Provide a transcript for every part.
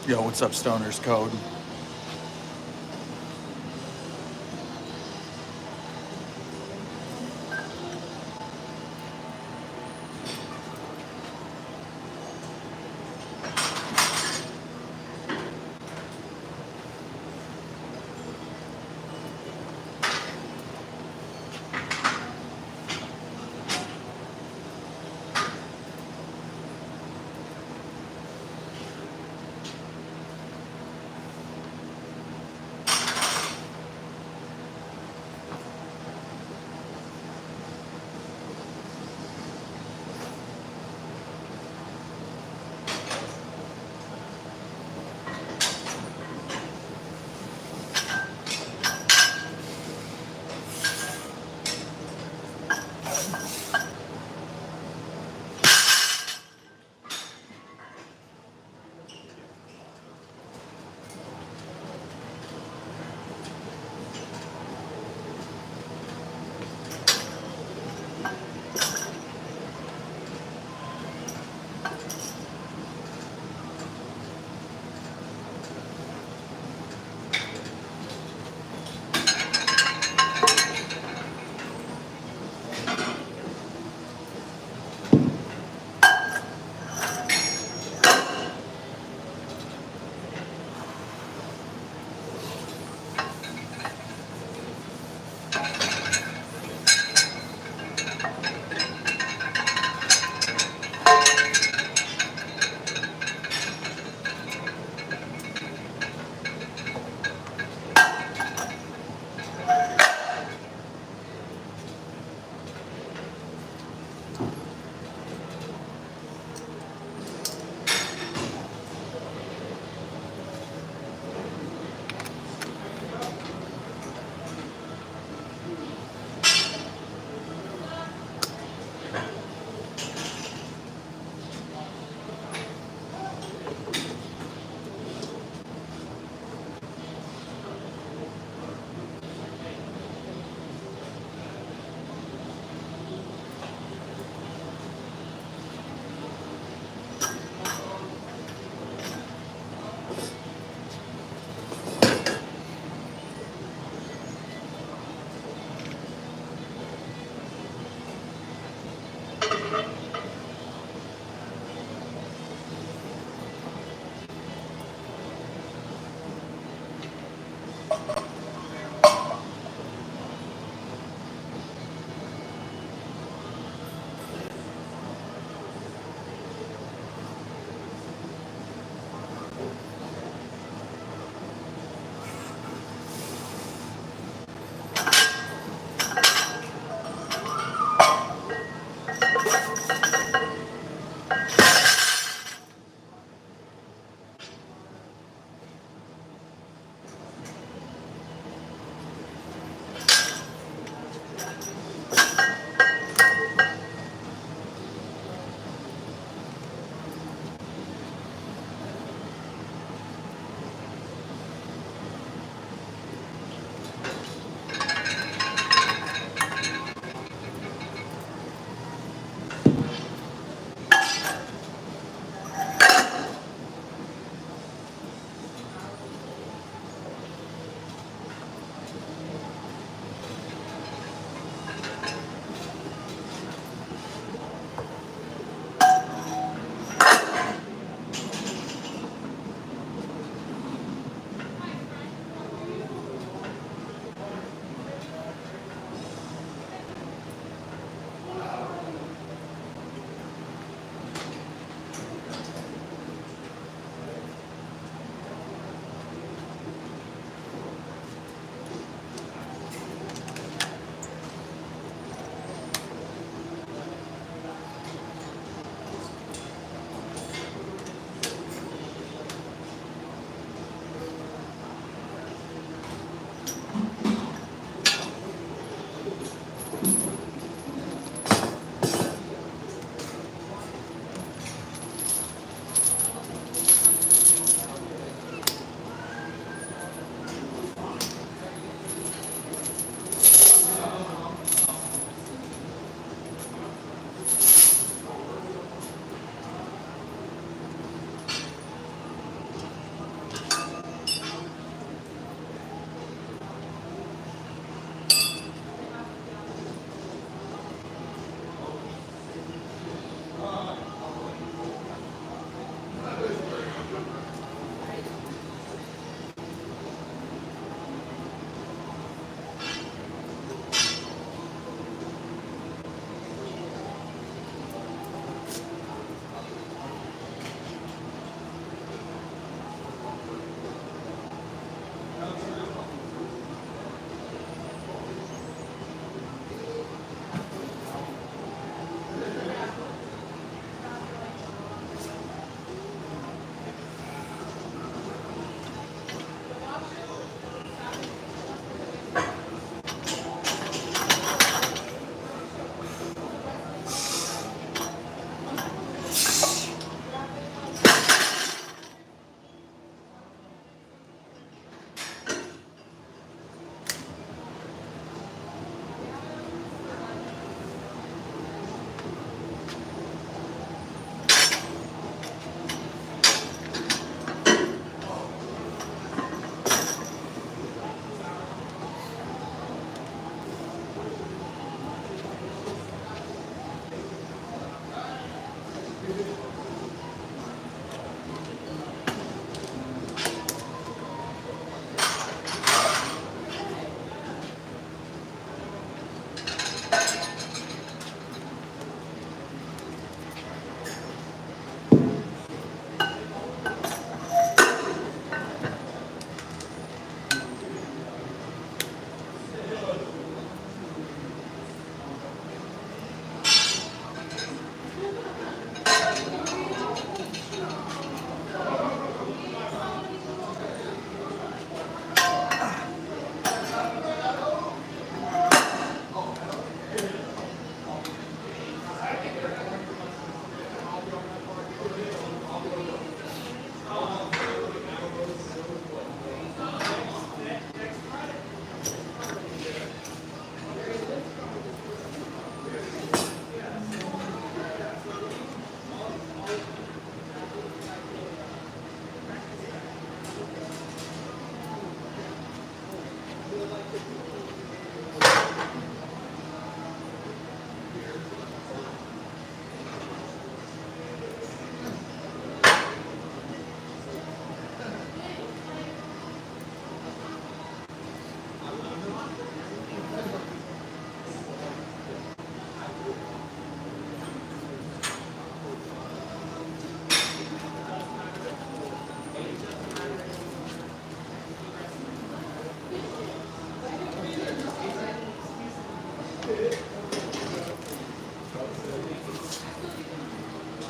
Yo, what's up, Stoners Code?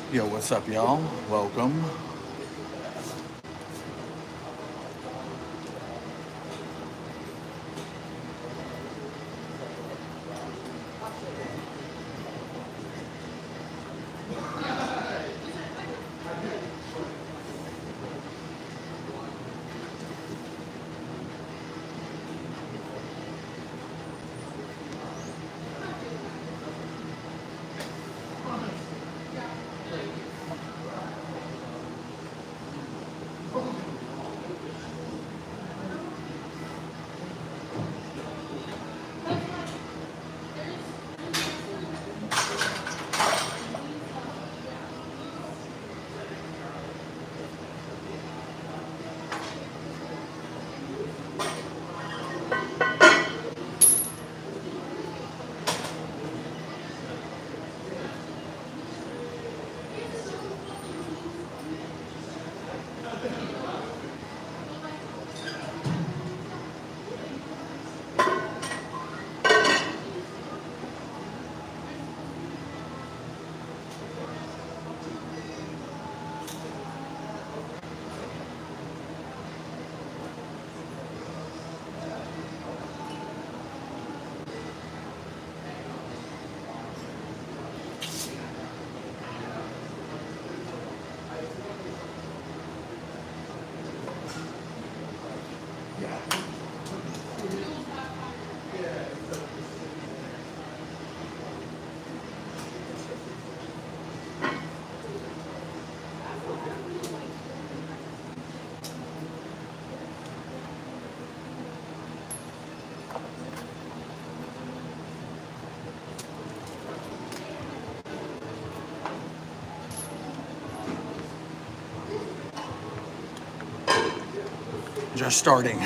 Yo, what's up, y'all? Welcome. Just starting.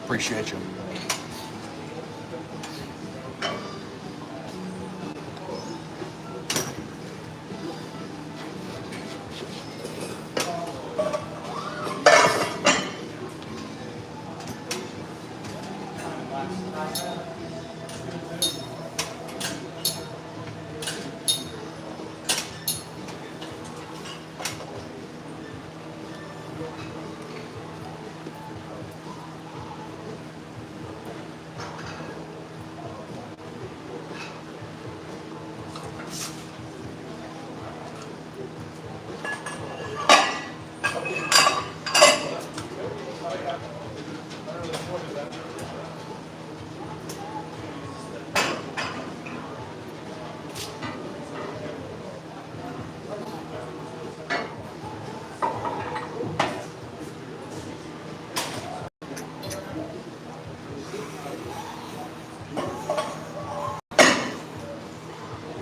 Appreciate you.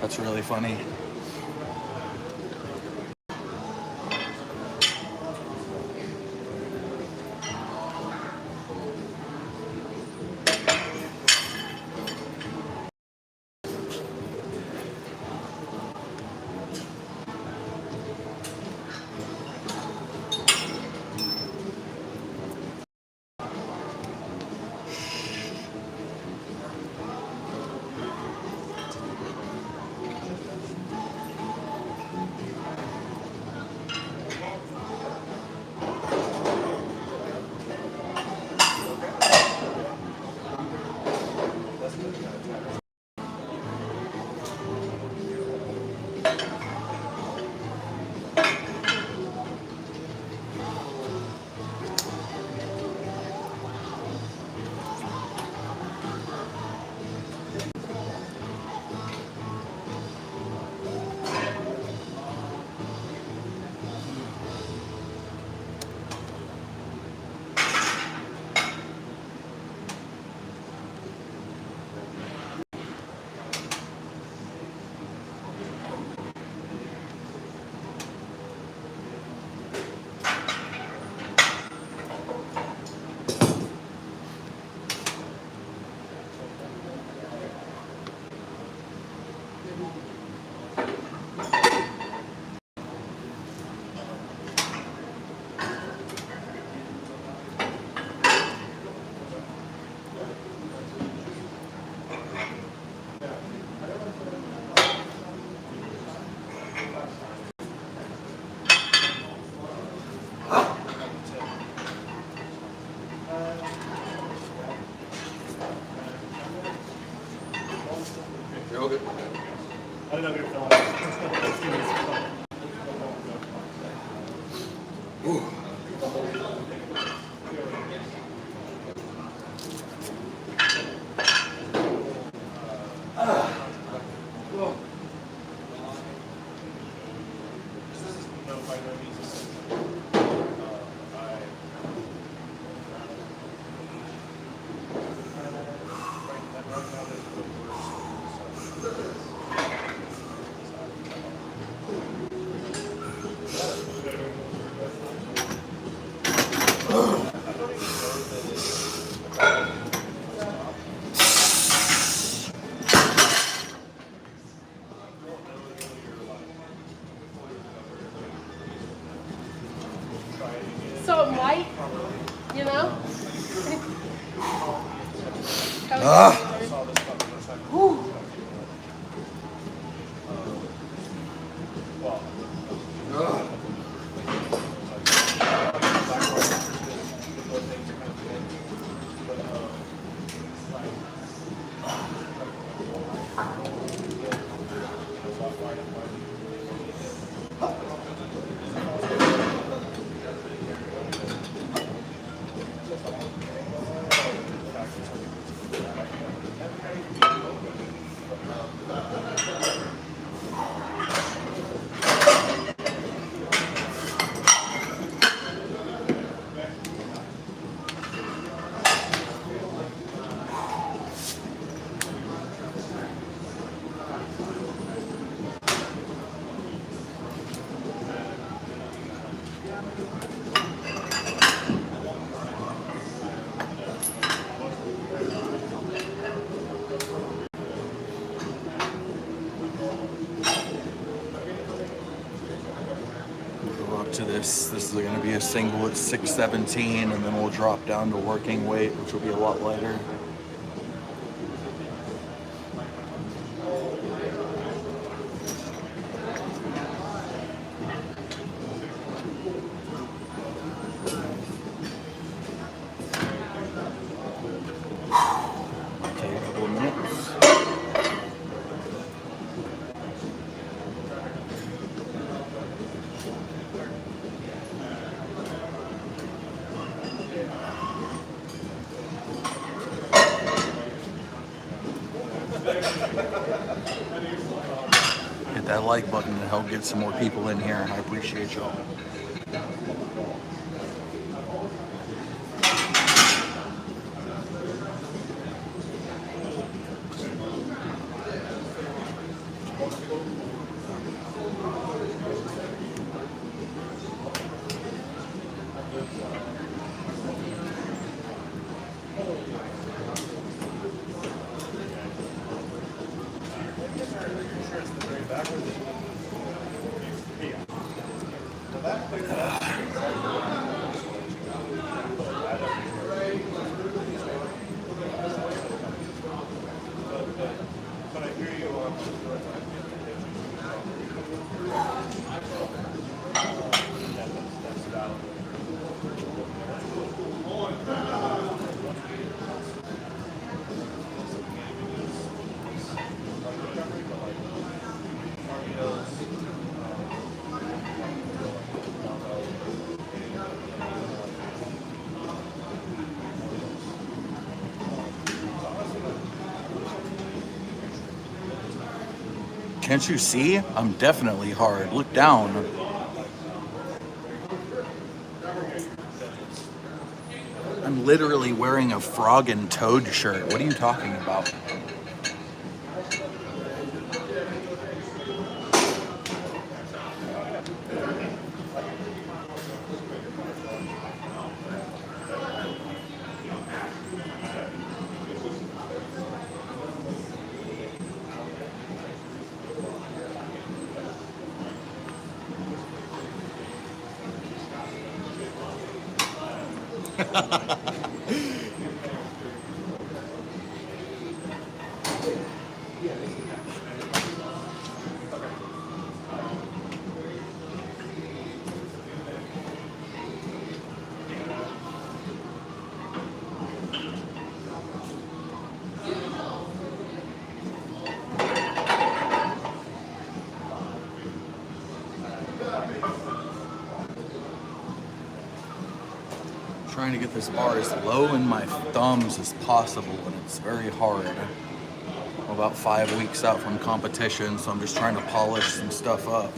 That's really funny. You're all good. I don't know if you're filming. So I'm white, you know? up to this. This is going to be a single at 617, and then we'll drop down to working weight, which will be a lot lighter. Take a couple of minutes. Hit that like button to help get some more people in here. I appreciate y'all. Can't you see? I'm definitely hard. Look down. I'm literally wearing a frog and toad shirt. What are you talking about? Trying to get this bar as low in my thumbs as possible, and it's very hard. I'm about 5 weeks out from competition, so I'm just trying to polish some stuff up.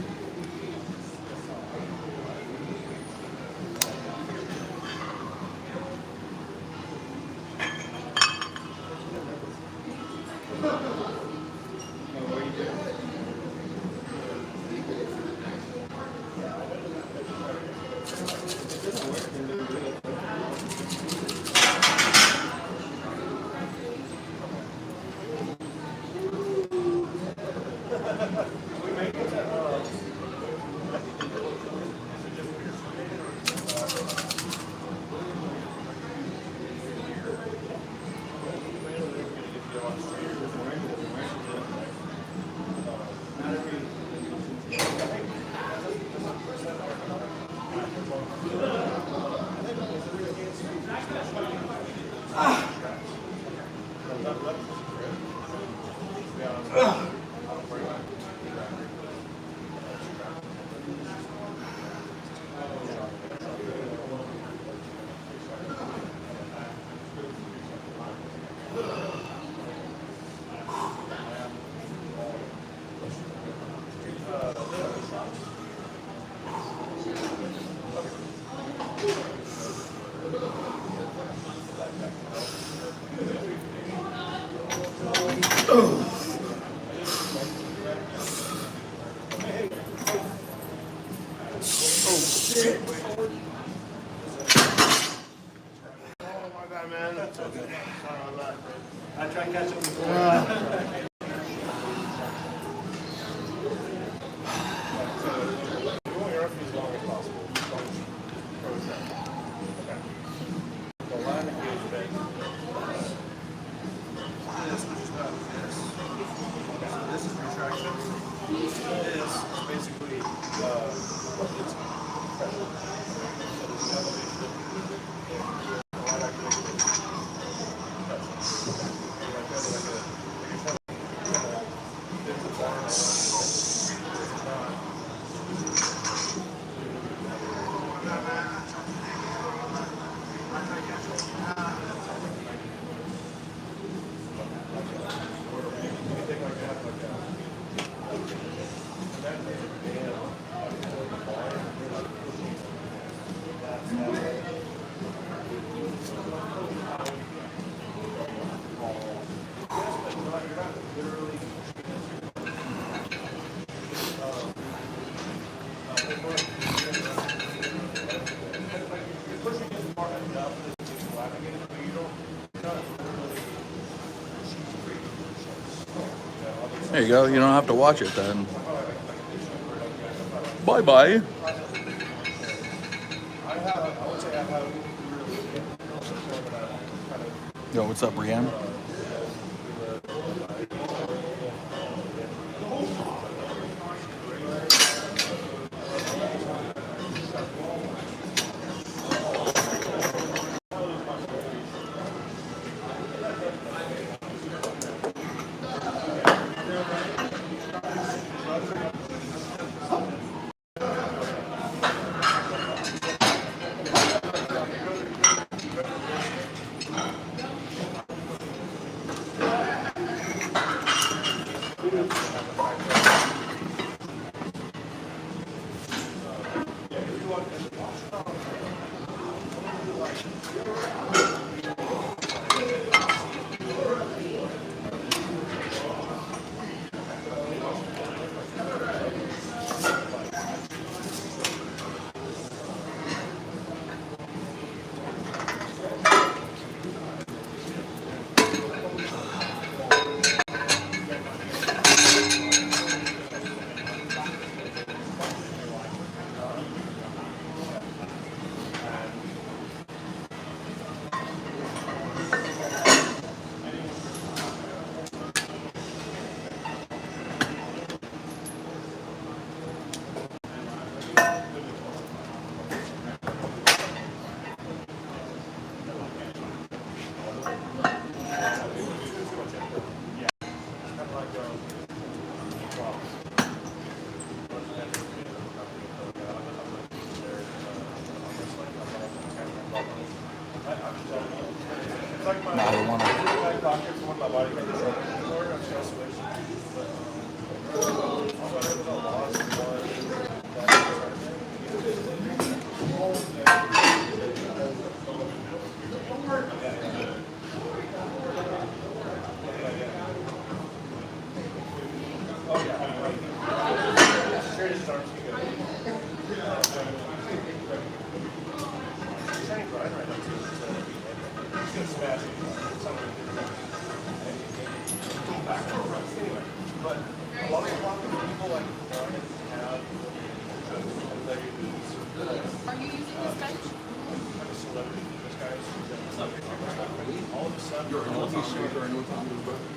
I try and catch up before. You want your referee as long as possible. It's basically it's There you go. You don't have to watch it then. Bye bye. Yo, what's up, Brienne?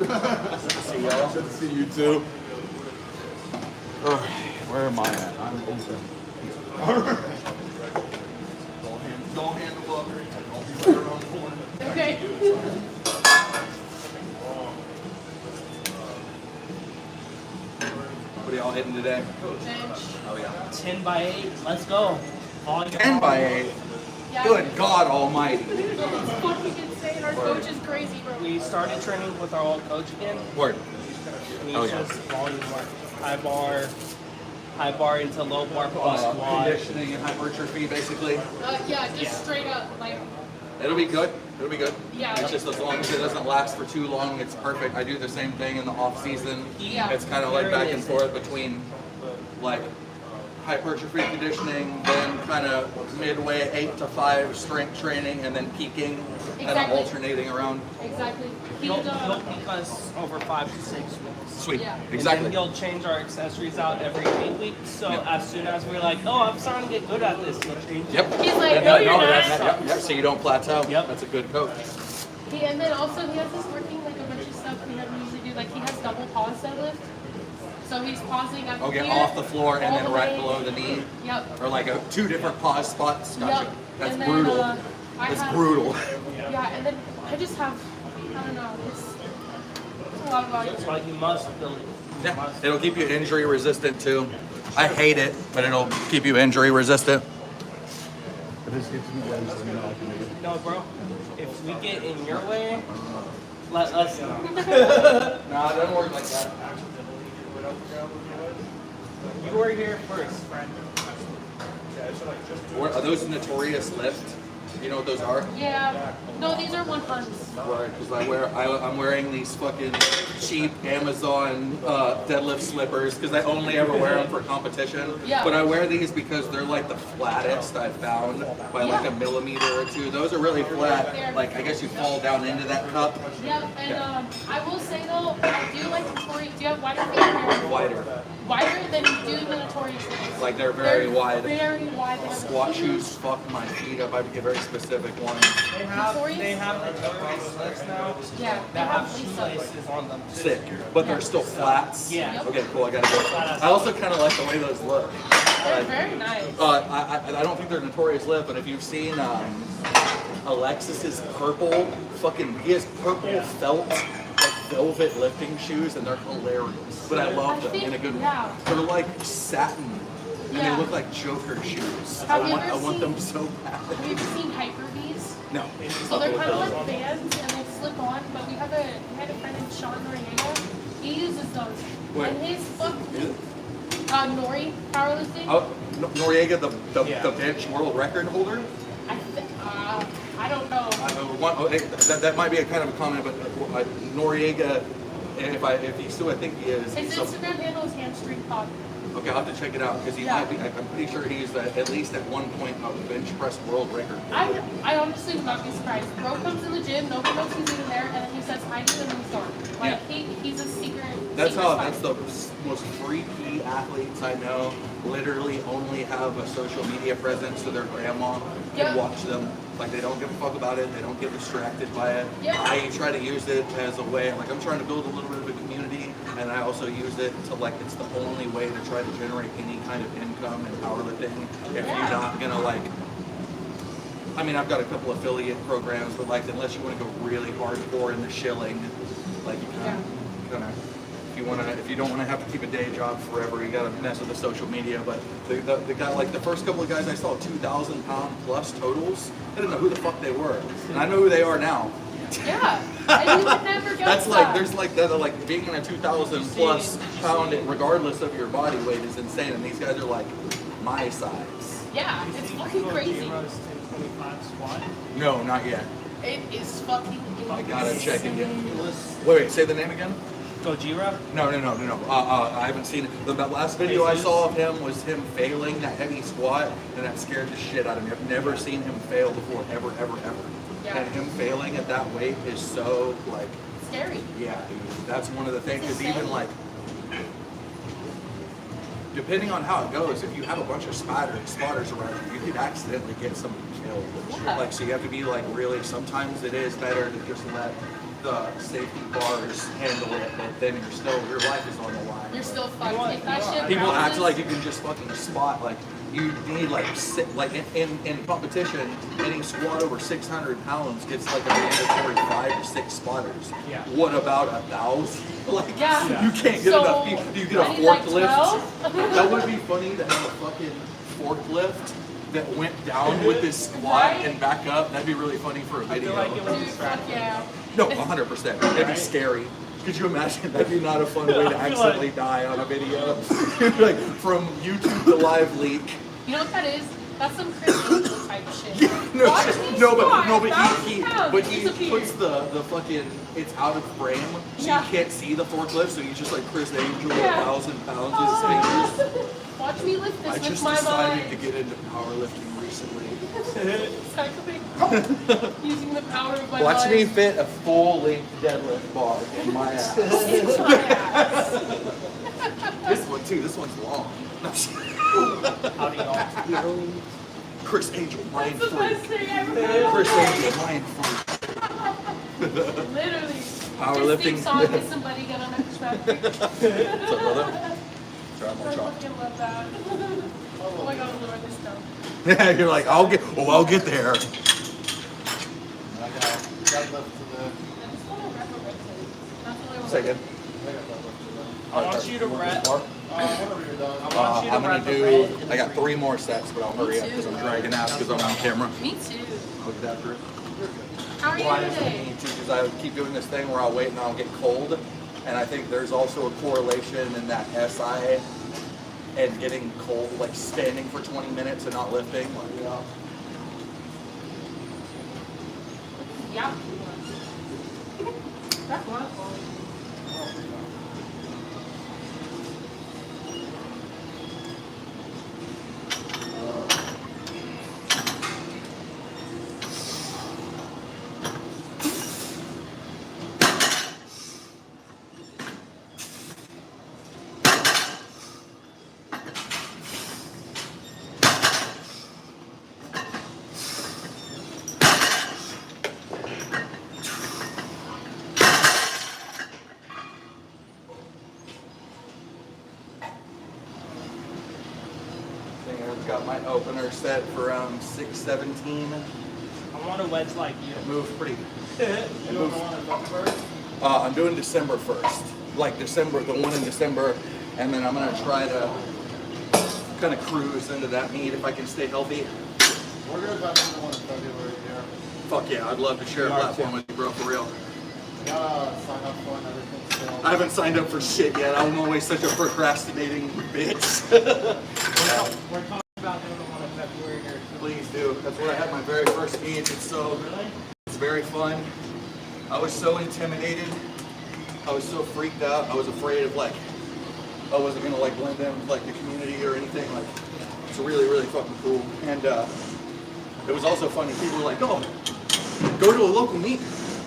Good to see you too. Where am I at? I'm open. Don't hand the book. Okay. What are y'all hitting today? Bench. Oh yeah. 10 by 8, let's go. All 10 by 8. Yeah. Good God Almighty. It's fucking insane. Our coach is crazy, bro. We started training with our old coach again. Word. And he's Oh, yeah. just volume work. High bar into low bar plus squat. Conditioning and hypertrophy, basically. Yeah, just Yeah. straight up, like, It'll be good. It'll be good. Yeah. It's just as long as it doesn't last for too long, it's perfect. I do the same thing in the off season. Yeah. It's kind of like back and forth between like hypertrophy conditioning, then kind of midway 8 to 5 strength training, and then peaking, kind of Exactly. alternating around. exactly. He'll peak us over 5 to 6 weeks. Sweet. Yeah. And Exactly. then he'll change our accessories out every 8 weeks. So Yep. as soon as we're like, oh, I'm starting to get good at this, he'll change it. Yep. He's like, And no, then- you're not. yep, so you don't plateau. Yep. That's a good coach. And then also he has us working like a bunch of stuff we never usually do. Like he has double pause deadlift. So he's pausing up Okay, here, off the floor and all then the right way- below the knee, Yep. or like two different pause spots. Gotcha. Yep. That's And then, brutal. I That's have- brutal. Yeah, and then I just have, I don't know, it's a lot of volume. That's why you must build it. You Yeah, must. it'll keep you injury resistant too. I hate it, but it'll keep you injury resistant. No, bro. If we get in your way, let us know. Nah, it doesn't work like that. You were here first. Are those notorious lift? You know what those are? Yeah. No, these are 100s. Right, because I'm wearing these fucking cheap Amazon deadlift slippers because I only ever wear them for competition. Yeah. But I wear these because they're like the flattest I've found by like a millimeter or two. Those are really flat. Like I guess you fall down into that cup. Yep, and I will say though, I do like notorious. Do you have wider feet or Wider. wider than you do the notorious ones? Like they're very wide. Very wide. They have Squat huge- shoes fuck my feet up. I have to get very specific ones. They have the lifts now Yeah, they that have have lace shoelaces on them. Sick, but they're still flats. Yeah. Okay, cool. I gotta go. I also kind of like the way those look. They're very nice. I don't think they're notorious lift, but if you've seen Alexis's purple fucking, he has purple felt like velvet lifting shoes, and they're hilarious. But I love them in a good way. Yeah. They're like satin, and Yeah. they look like Joker shoes. Have you I ever want them seen- so bad. Have you ever seen Hyper-Vs? No. So they're kind of like bands and they slip on, but we had a friend named Sean Noriega. He uses those. Wait. And his book, Is it? Nori Powerlifting. Oh, Noriega, Yeah. the bench world record holder. I don't know. That might be a kind of a comment, but Noriega, if he's still, I think he is. His So- Instagram handle is Hamstring Pod. Okay, I'll have to check it out because he Yeah. might be. I'm pretty sure he's at least at one point a bench press world record. I honestly would not be surprised. Bro comes in the gym, nobody knows he's even there, and then he says hi to them and he's gone. Like he's a secret. That's secret how. spy. That's the most freaky athletes I know. Literally only have a social media presence so their grandma Yeah. can watch them. Like they don't give a fuck about it. They don't get distracted by it. Yeah. I try to use it as a way. Like I'm trying to build a little bit of a community, and I also use it to like it's the only way to try to generate any kind of income in powerlifting. If Yeah. you're not gonna like. I mean, I've got a couple affiliate programs, but like, unless you want to go really hardcore in the shilling, like you kind of, if you don't want to have to keep a day job forever, you got to mess with the social media. But the guy, like the first couple of guys I saw, 2,000 pound plus totals. I didn't know who the fuck they were, and I know who they are now. Yeah. And you would never guess That's like that. there's like that like being in a 2,000 plus pound, regardless of your body weight, is insane. And these guys are like my size. Yeah, it's fucking crazy. 25 squat. No, not yet. It is fucking I gotta check again. Shoeless Wait, say the name again. Gojira? No. I haven't seen it. The last video I saw of him was him failing that heavy squat, and that scared the shit out of me. I've never seen him fail before, ever. Yeah. And him failing at that weight is so, like, Scary. yeah, dude, that's one of the things. It's Because even, insane. like, depending on how it goes, if you have a bunch of spotters around you, you could accidentally get somebody killed. Yeah. Like, so you have to be, like, really, sometimes it is better to just let the safety bars handle it, but then your life is on the line. You're still fucked. Take that shit. People act bounces. like you can just fucking spot. Like you need like in competition, any squat over 600 pounds gets like a mandatory 5 to 6 spotters. Yeah. What about 1,000? Like Yeah. you can't get So, enough people. Do you get a I need, like, forklift? 12? That would be funny to have a fucking forklift that went down with this squat Right? and back up. That'd be really funny for a video. like it would- Dude, fuck yeah. No, 100%. That'd be scary. Could you imagine? That'd be not a fun way to accidentally die on a video. Like from YouTube to live leak. You know what that is? That's some Chris Angel type shit. No, Watch me squat, but 1,000 he pounds, disappear. puts the fucking, it's out of frame, so Yeah. you can't see the forklift, so you just like Chris Angel Yeah. 1,000 pounds with his fingers. Watch me lift this I with just my decided to mind. get into powerlifting recently. Exactly. Using the power of my Watch me mind. fit a full-length deadlift bar in my ass. It's my ass. This one too, this one's long. Howdy, y'all. Chris Angel, mind That's the best freak. thing I've ever Chris heard. Angel, mind freak. Literally. Powerlifting. Just sing song, get somebody get on a track. What's up, brother? Try more I chocolate. fucking love that. Oh my god, Lord, this stuff. Yeah, you're like, I'll get there. I got deadlift to the. I just want to reference it. That's what I want. Say again. I got deadlift to the. I want you to rep. Whenever you're done. I want you to I'm gonna rep the do. red and I got the 3 more sets, but I'll hurry up because I'm dragging out because I'm on camera. Me too. Look at that, Drew. How are you Well, I just today? need to because I keep doing this thing where I'll wait and I'll get cold, and I think there's also a correlation in that SI and getting cold, like standing for 20 minutes and not lifting. Like, Yeah. That's wonderful. I've got my opener set for around 6:17. I want a wedge like you. It moves pretty. You don't want to go first? I'm doing December 1st, like December, the one in December, and then I'm gonna try to kind of cruise into that meet if I can stay healthy. We're gonna try the one in February here. Fuck yeah, I'd love to share a platform with you, bro, for real. Gotta sign up for and everything still. I haven't signed up for shit yet. I'm always such a procrastinating bitch. We're talking about doing the one in February here. Please do. That's where I had my very first meet. It's very fun. I was so intimidated. I was so freaked out. I was afraid of like I wasn't gonna like blend in with like the community or anything. Like it's really, really fucking cool. And it was also funny. People were like, "Oh, go to a local meet.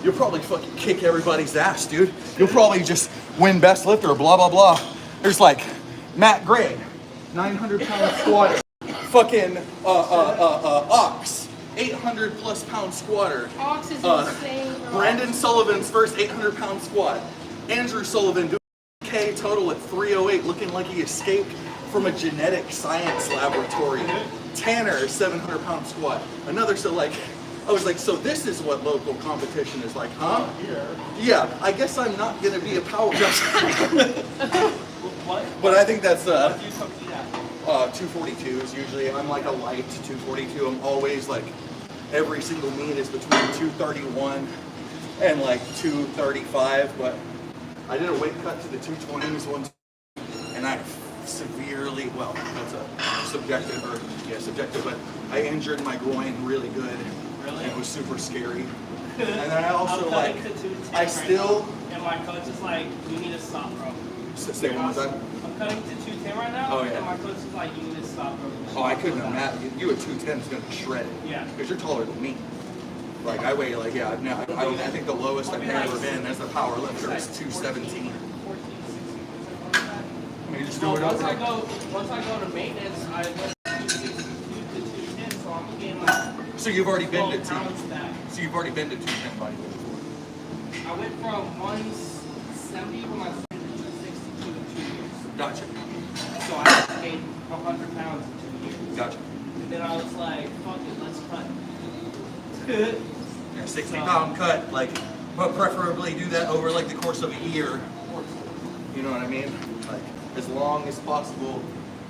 You'll probably fucking kick everybody's ass, dude. You'll probably just win best lifter, blah, blah, blah." There's like Matt Gray, 900-pound squatter. Fucking Ox, 800+ pound squatter. Ox is insane. Bro. Brandon Sullivan's first 800-pound squat. Andrew Sullivan doing K total at 308, looking like he escaped from a genetic science laboratory. Tanner, 700-pound squat. Another, so like, I was like, so this is what local competition is like, huh? Here. Yeah, I guess I'm not gonna be a power What? but I think that's What do you compete at? 242s usually. I'm like a light 242. I'm always like, every single meet is between 231 and like 235, but I did a weight cut to the 220s once, and I severely, well, that's a subjective, but I injured my groin really good. Really? And it was super scary. And then I also I'm like, cutting to 210 I right still, now, and my coach is like, you need to stop, bro. say one more time. I'm cutting to 210 right now, Oh, yeah. and my coach is like, you need to stop, bro. Oh, I couldn't imagine. You at 210 is gonna shred it. Yeah. Because you're taller than me. Like I weigh like, yeah, no, I think the lowest I've ever been as a power lifter is 217. I mean, just do it Once over. I go to maintenance, I went from 262 to 210, so I'm getting like So you've already been to 12 two. pounds back. So you've already been to 210 bodybuilding. I went from 170 when I started to 262 in 2 years. Gotcha. So I gained 100 pounds in 2 years. Gotcha. And then I was like, fuck it, let's cut. Yeah, 60-pound cut, like, but preferably do that over like the course of a year. You know what I mean? Like as long as possible,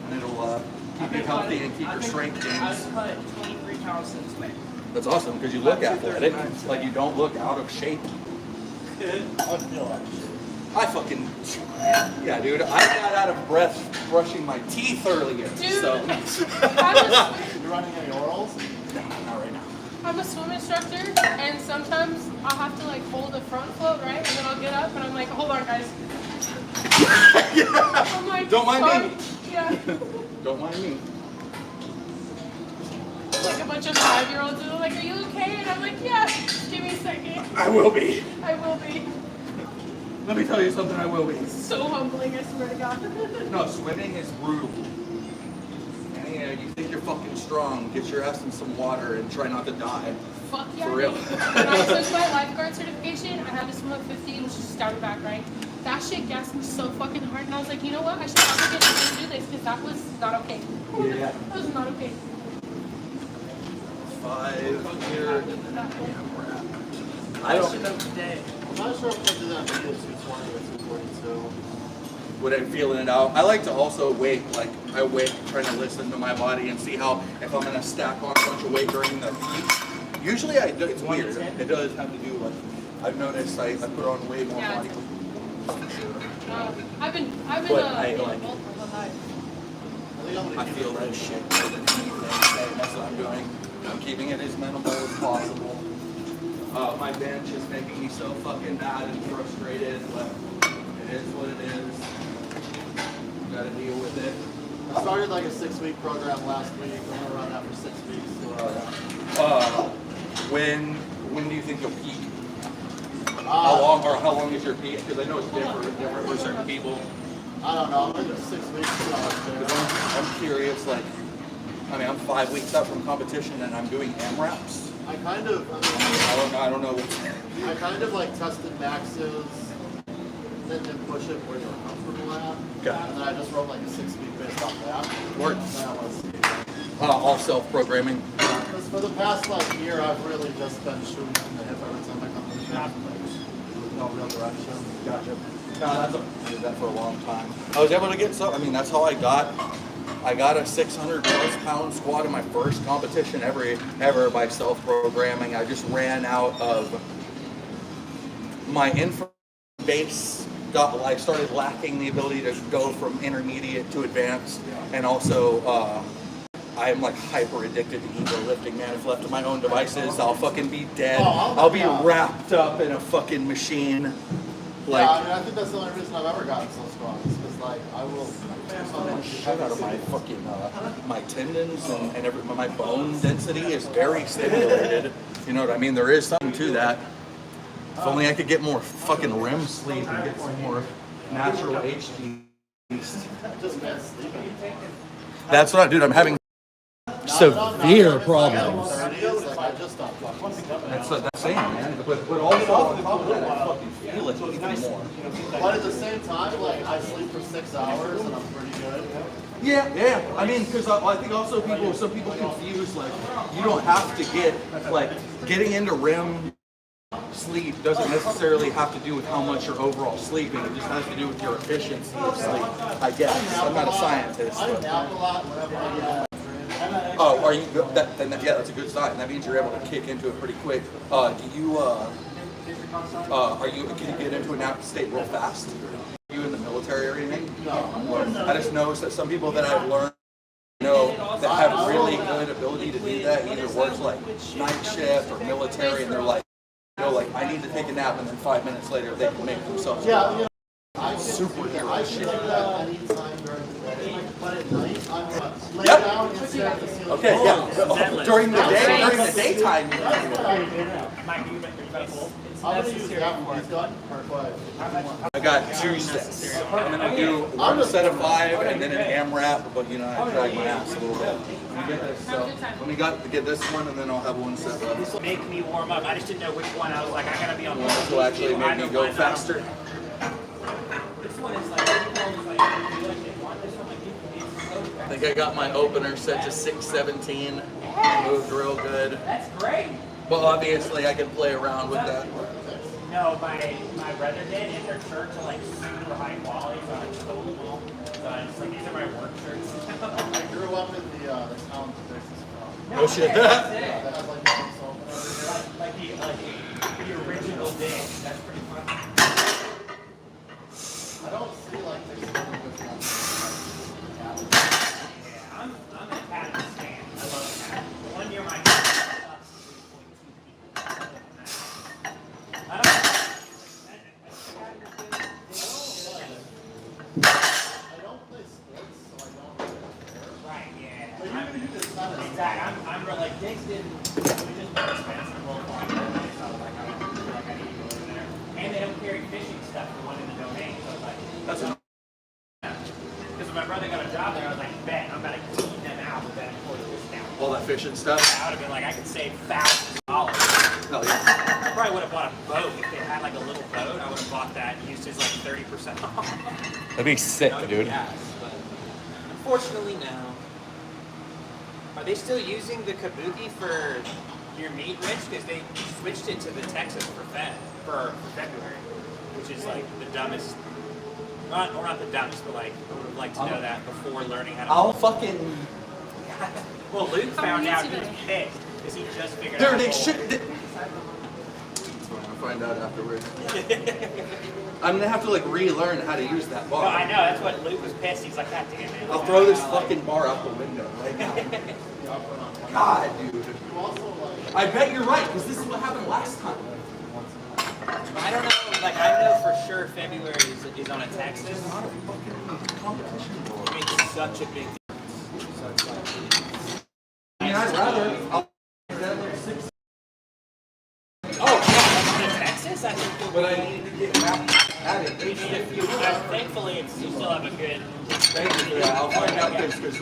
and it'll keep you healthy and keep your strength I've gains. cut 23 pounds since May. That's awesome because you look athletic. Like you don't look out of shape. I feel like shit. I fucking, yeah, dude. I got out of breath brushing my teeth earlier. Dude. So, I'm a, You running any orals? no, not right now. I'm a swim instructor, and sometimes I'll have to like hold a front float, right? And then I'll get up and I'm like, hold on, guys. I'm like, Don't mind sorry. me. Yeah. Don't mind me. Like a bunch of 5-year-olds and they're like, are you okay? And I'm like, yeah, just give me a second. I will be. I will be. Let me tell you something. I will be. So humbling, I swear to God. No, swimming is brutal. And you think you're fucking strong, get your ass in some water and try not to die. Fuck yeah. For real. When I took my lifeguard certification, I had to swim at 15, which is just down the back, right? that shit gassed me so fucking hard. And I was like, you know what? I should probably get someone to do this because that was not okay. Yeah. That was not okay. 5 here and then AMRAP. I I don't. should know today. I'm not sure if I do that video 220 or 242. Would I feeling it out? I like to also wait, like I wait trying to listen to my body and see how, if I'm gonna stack on a bunch of weight during the peak. Usually I do, it's weird. It does have to do like, I've noticed I put on way more Yeah. body weight. I've been But I, in like- both of my life. I feel that shit more than anything. That's what I'm doing. I'm keeping it as minimal as possible. My bench is making me so fucking mad and frustrated, but it is what it is. Gotta deal with it. I started like a 6-week program last week. I'm gonna run that for 6 weeks. When do you think you'll peak? Uh, How long is your peak? Because I know it's different for certain people. I don't know. I'm gonna do 6 weeks. I'm curious, like, I mean, I'm 5 weeks out from competition and I'm doing AMRAPs. I kind of I don't know. I kind of like tested maxes, then push it where you're comfortable at. Okay. And then I just wrote like a 6-week based off that. Works. And then I want to see. All self-programming. Because for the past like year, I've really just been shooting from the hip every time I come to the shop. With no real direction. Gotcha. I did that for a long time. I was able to get I mean, that's how I got a 600 plus pound squat in my first competition ever by self-programming. I just ran out of my info base. I started lacking the ability to go from intermediate to advanced, and also I'm like hyper addicted to ego lifting, man. If left to my own devices, I'll fucking be dead. I'll be wrapped up in a fucking machine. Like, yeah, I mean, I think that's the only reason I've ever gotten so strong. Is because like I will shit out of my fucking my tendons and my bone density is very stimulated. You know what I mean? There is something to that. If only I could get more fucking REM sleep and get some more natural HD. just been sleeping. That's what I do. I'm having severe problems. Like, I just stopped fucking sleeping. That's same, man. But also on top of that, I fucking feel it even more. But at the same time, like I sleep for 6 hours and I'm pretty good. Yeah. I mean, because I think also some people confuse, like, you don't have to getting into REM sleep doesn't necessarily have to do with how much you're overall sleeping. It just has to do with your efficiency of sleep, I guess. I'm not a scientist. I nap a lot whenever I get. Oh, are you? Yeah, that's a good sign. That means you're able to kick into it pretty quick. Can you get into a nap state real fast? Are you in the military or anything? No. I just noticed that some people that I've learned that have really good ability to do that either works like night shift or military, and they're like, I need to take a nap, and then 5 minutes later they can make themselves. Yeah, I Superhero can shit. do that anytime during the day. But at night, I'm lay Yep. down and stare at the ceiling. Okay, yeah. During the daytime. I'm gonna use that one. He's gotten quiet. I got 2 sets. I'm gonna do one set of 5 and then an AMRAP, but I drag my ass a little bit. So let me get this one, and then I'll have one set left. Make me warm up. I just didn't know which one. I was like, I gotta be on one. This will actually make me go faster. This one is like, I think I got my opener set to 617. Moved real good. That's great. But obviously I can play around with that. No, my brother did, and their shirts are like super high quality, so I just sold them all. So I just like, these are my work shirts. I grew up in the town that this is from. Oh shit. That's it. That has like one soap and everything. Like the original dig. That's pretty fun. I don't see like this one with Yeah, I'm a Patton fan. I love Patton. One year my I don't know. I don't play sports, so I don't really care. Right, yeah. But you can do this kind of Exactly. I'm real like Dick's didn't. It was just more expensive. Well, so I was like, I don't feel like I need to go over there. And they don't carry fishing stuff for one in the domain. So I was like, That's because when my brother got a job there, I was like, bet I'm about to clean them out with that employee discount. all that fishing stuff. I would have been like, I could save $1,000. Hell yeah. probably would have bought a boat if they had like a little boat. I would have bought that and used his like 30% off. That'd be sick, dude. Yes, but unfortunately, no. Are they still using the kabuki for your meat, Rich? Because they switched it to the Texas for February, which is like the dumbest. Not the dumbest, but like I would have liked to know that before learning how to. I'll fucking. Well, Luke found out he was pissed because he just figured out. They should. I'll find out afterwards. I'm gonna have to like relearn how to use that bar. No, I know. That's what Luke was pissed. He's like, God damn it. I'll throw this fucking bar out the window right now. God, dude. I bet you're right, because this is what happened last time. I don't know. Like, I know for sure February is on a Texas. It's not a fucking competition bar. It makes such a big difference. So it's like, I mean, I'd rather. Deadlift 6. oh, yeah, on a Texas? I think But I need to get back at it. thankfully, you still have a good. Thank you for that. I'll find out this because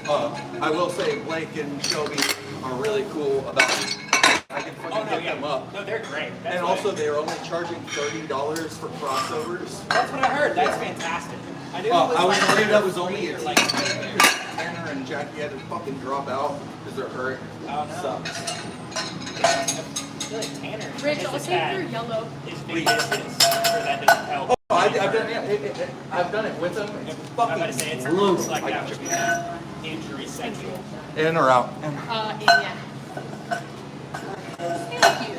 I will say Blake and Shelby are really cool about it. I can fucking get them up. No, they're great. That's And what also, they're only charging $30 for crossovers. that's what I heard. That's fantastic. I knew it I was like worried that was only a like. Tanner and Jackie had to fucking drop out because they're hurt. Oh, no. Sucks. I feel like Tanner. Rich, has I'll just take had your yellow. his big distance, so that doesn't help. Oh, I've done it. I've done it with them. It's I'm fucking about to say it brutal. looks like that would be injury central. In or out? Yeah. Thank you.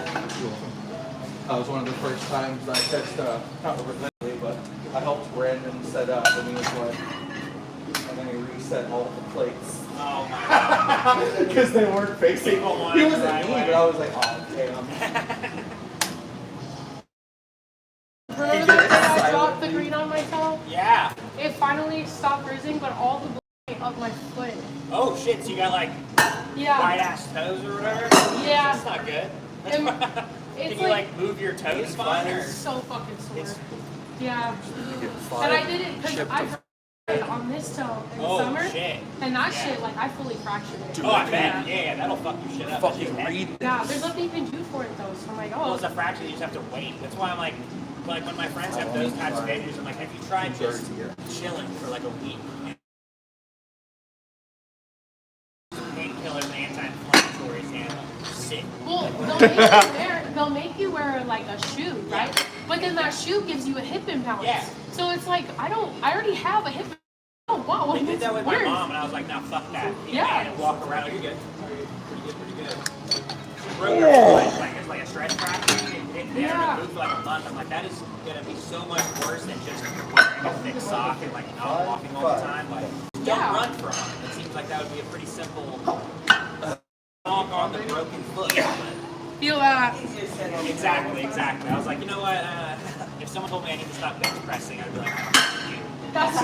That was one of the first times I touched, not originally, but I helped Brandon set up, and he was like, and then he reset all the plates. Oh my god. Because they weren't facing. He wasn't me, Right but I was like, oh, damn. Remember the day I dropped the green on my toe? Yeah. It finally stopped bruising, but all the blood up my foot. Oh shit, so you got like Yeah. white ass toes or whatever? Yeah. That's not good. And Can it's you like move your toes fine or? It's so fucking sore. It's- Yeah. And I did it because I hurt on this toe in the Oh summer. shit. And that Yeah. shit, like, I fully fractured it. Oh, I bet. Yeah, that'll fuck your shit up. Fucking read this. Yeah, there's nothing you can do for it though. So I'm like, Well, oh. it's a fracture, you just have to wait. That's why I'm like when my friends have those types of injuries, I'm like, have you tried just chilling for like a week? Painkillers and anti-inflammatories and sit. Well, they'll make you wear like a shoe, right? But then that shoe gives you a hip imbalance. Yeah. So it's like I already have a hip. I don't want one. They did that with It's my weird. mom, and I was like, no, fuck that. Yeah. And walk around. Oh, you're good. Pretty good. She broke her foot, like it's like a stress fracture. They Yeah. haven't moved for like a month. I'm like, that is gonna be so much worse than just wearing a thick sock and like not walking all the time. Like, don't Yeah. run for a month. It seems like that would be a pretty simple walk on the broken foot. Feel that. Exactly. I was like, you know what? If someone told me I need to stop bench pressing, I'd be like, That's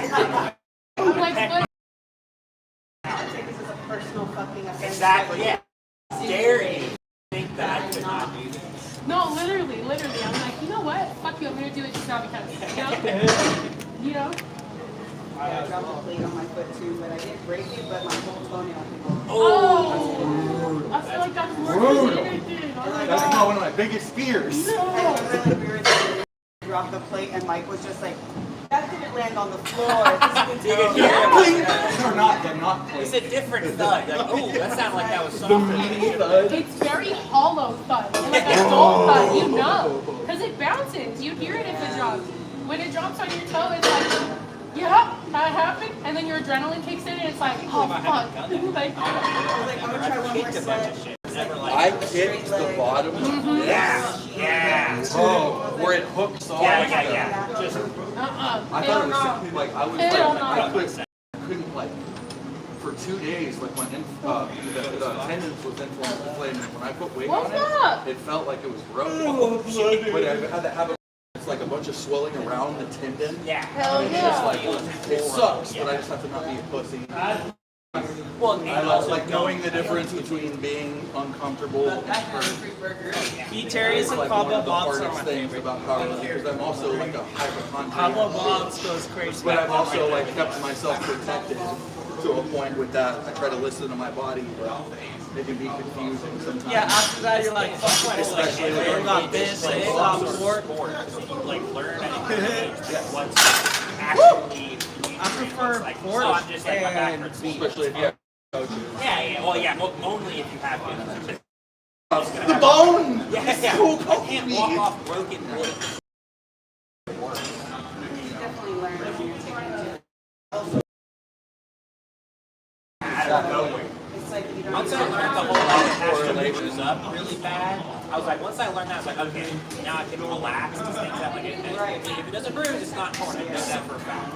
I'm like, what? Take this as a personal fucking offense. exactly, yeah. Dare you think that I could not do this? No, literally. I'm like, you know what? Fuck you. I'm gonna do it just now because. You know? I dropped a plate on my foot too, but I didn't break it, but my whole toenail came off. Oh. I feel like that's more than anything. Oh my That's god. not one of my biggest fears. No. I remember like we were there, dropped the plate, and Mike was just like, that didn't land on the floor. This is good. They're not It's plates. a different thud. Like, oh, that sounded like that was The soft. meaty thud. It's very hollow thud, like a dull thud, you know, because it bounces. You hear it if it drops. When it drops on your toe, it's like, yeah, that happened, and then your adrenaline kicks in, and it's like, oh fuck, like, I was like, I'm gonna try one more Kicked a bunch set. of shit. Never like. I kicked the bottom of this. Yeah. Oh, where it hooks off. Yeah. Just I thought it was like I was like Hell no. I couldn't like for 2 days like when the tendons was inflamed. When I put weight What's on it, up? it felt like it was rough. But I had to have it's like a bunch of swelling around the tendon. yeah. Hell And it's just yeah. like it sucks, but I just have to not be a pussy. Well, I and love also like knowing the difference between being uncomfortable and hurt. Beef Terry's It's and like one Pablo of the Bombs are hardest my things favorite. about powerlifting because I'm also like a Pablo hypochondriac. Bombs goes crazy. But I've also like kept myself protected to a point with that. I try to listen to my body, but it can be confusing sometimes. Yeah, after that you're like, fuck, Especially like, with I got this, I got sport. Like learn what's actually. I prefer like, pork so I'm just like my and backwards. beef. Especially if you have coaches. Yeah. Well, yeah. Only if you have to. The bone! Yeah. So I can't walk off broken wood. You definitely learn when you're taking It's like you don't Once I learned the whole like it has to bruise up really bad, I was like, once I learned that, I was like, okay, now I can relax these things that like if it doesn't bruise, it's not torn. I know that for a fact.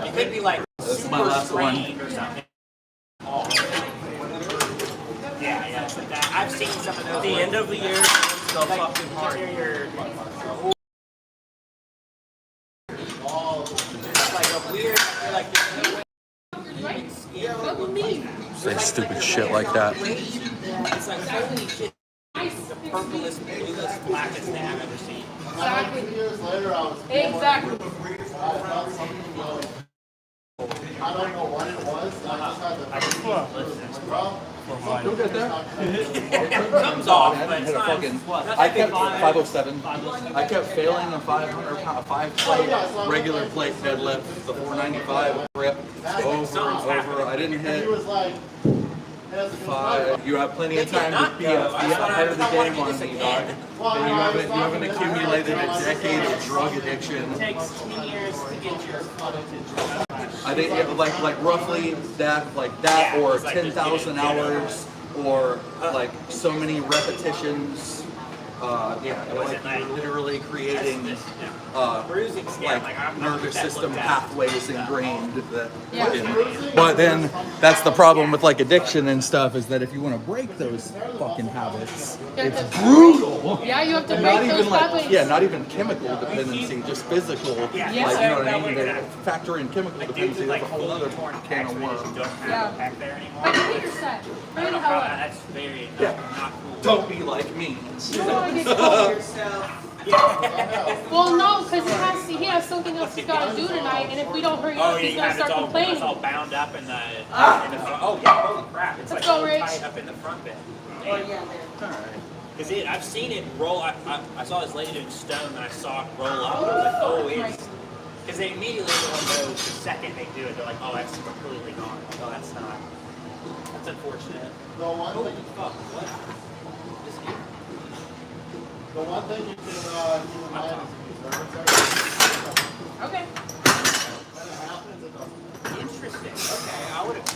It could be like That's my super last one. strained or something. Oh. Yeah, it's like that. I've seen some of those. At the end of the year, it's so like, fucking hard. It's like a weird, you're like, What with me? Say stupid shit like that. it's like, holy shit, the purplest, bluest, blackest thing I've ever seen. Exactly. 2 years later, I was Exactly. I felt something like, I don't know what it was. I just had the You'll get there. It comes off, but it's not. I kept 507. I kept failing a 500 pound, 5 plate, regular plate deadlift, the 495 rip over and over. I didn't hit He was like, has a 5. You have plenty of time to be ahead of the game on me, dog. And you haven't accumulated a decade of drug addiction. It takes 10 years to get your I think like roughly that or 10,000 hours or like so many repetitions. Like you're literally creating bruising skin. like nervous system pathways ingrained that. Yeah. But then that's the problem with like addiction and stuff is that if you want to break those fucking habits, it's brutal. Yeah, you have to Not break those even like pathways. not even chemical dependency, just physical. Yeah. Like you know what I mean? Yeah. They factor in chemical dependency. That's a whole other can of worms. Don't have Yeah. a pack there anymore. But you hit your set. I don't know how that's very not cool. Don't be like me. yourself. Well, no, because he has something else he's got to do tonight, and if we don't hurry up, he's going to start it's complaining. all bound up in the front. Oh yeah, holy crap! It's Let's like go, Rich. tied up in the front bit. Oh yeah, there. Because I've seen it roll. I saw this lady doing stone, and I saw it roll up. And I was like, oh, it's because they immediately everyone knows the second they do it, they're like, oh, that's completely gone. Like, oh, that's not. That's unfortunate. The one Holy thing, fuck! What? This here? the one thing you can keep in mind is use nerve exercise. Okay. When it happens, it doesn't. Interesting. Okay, I would have.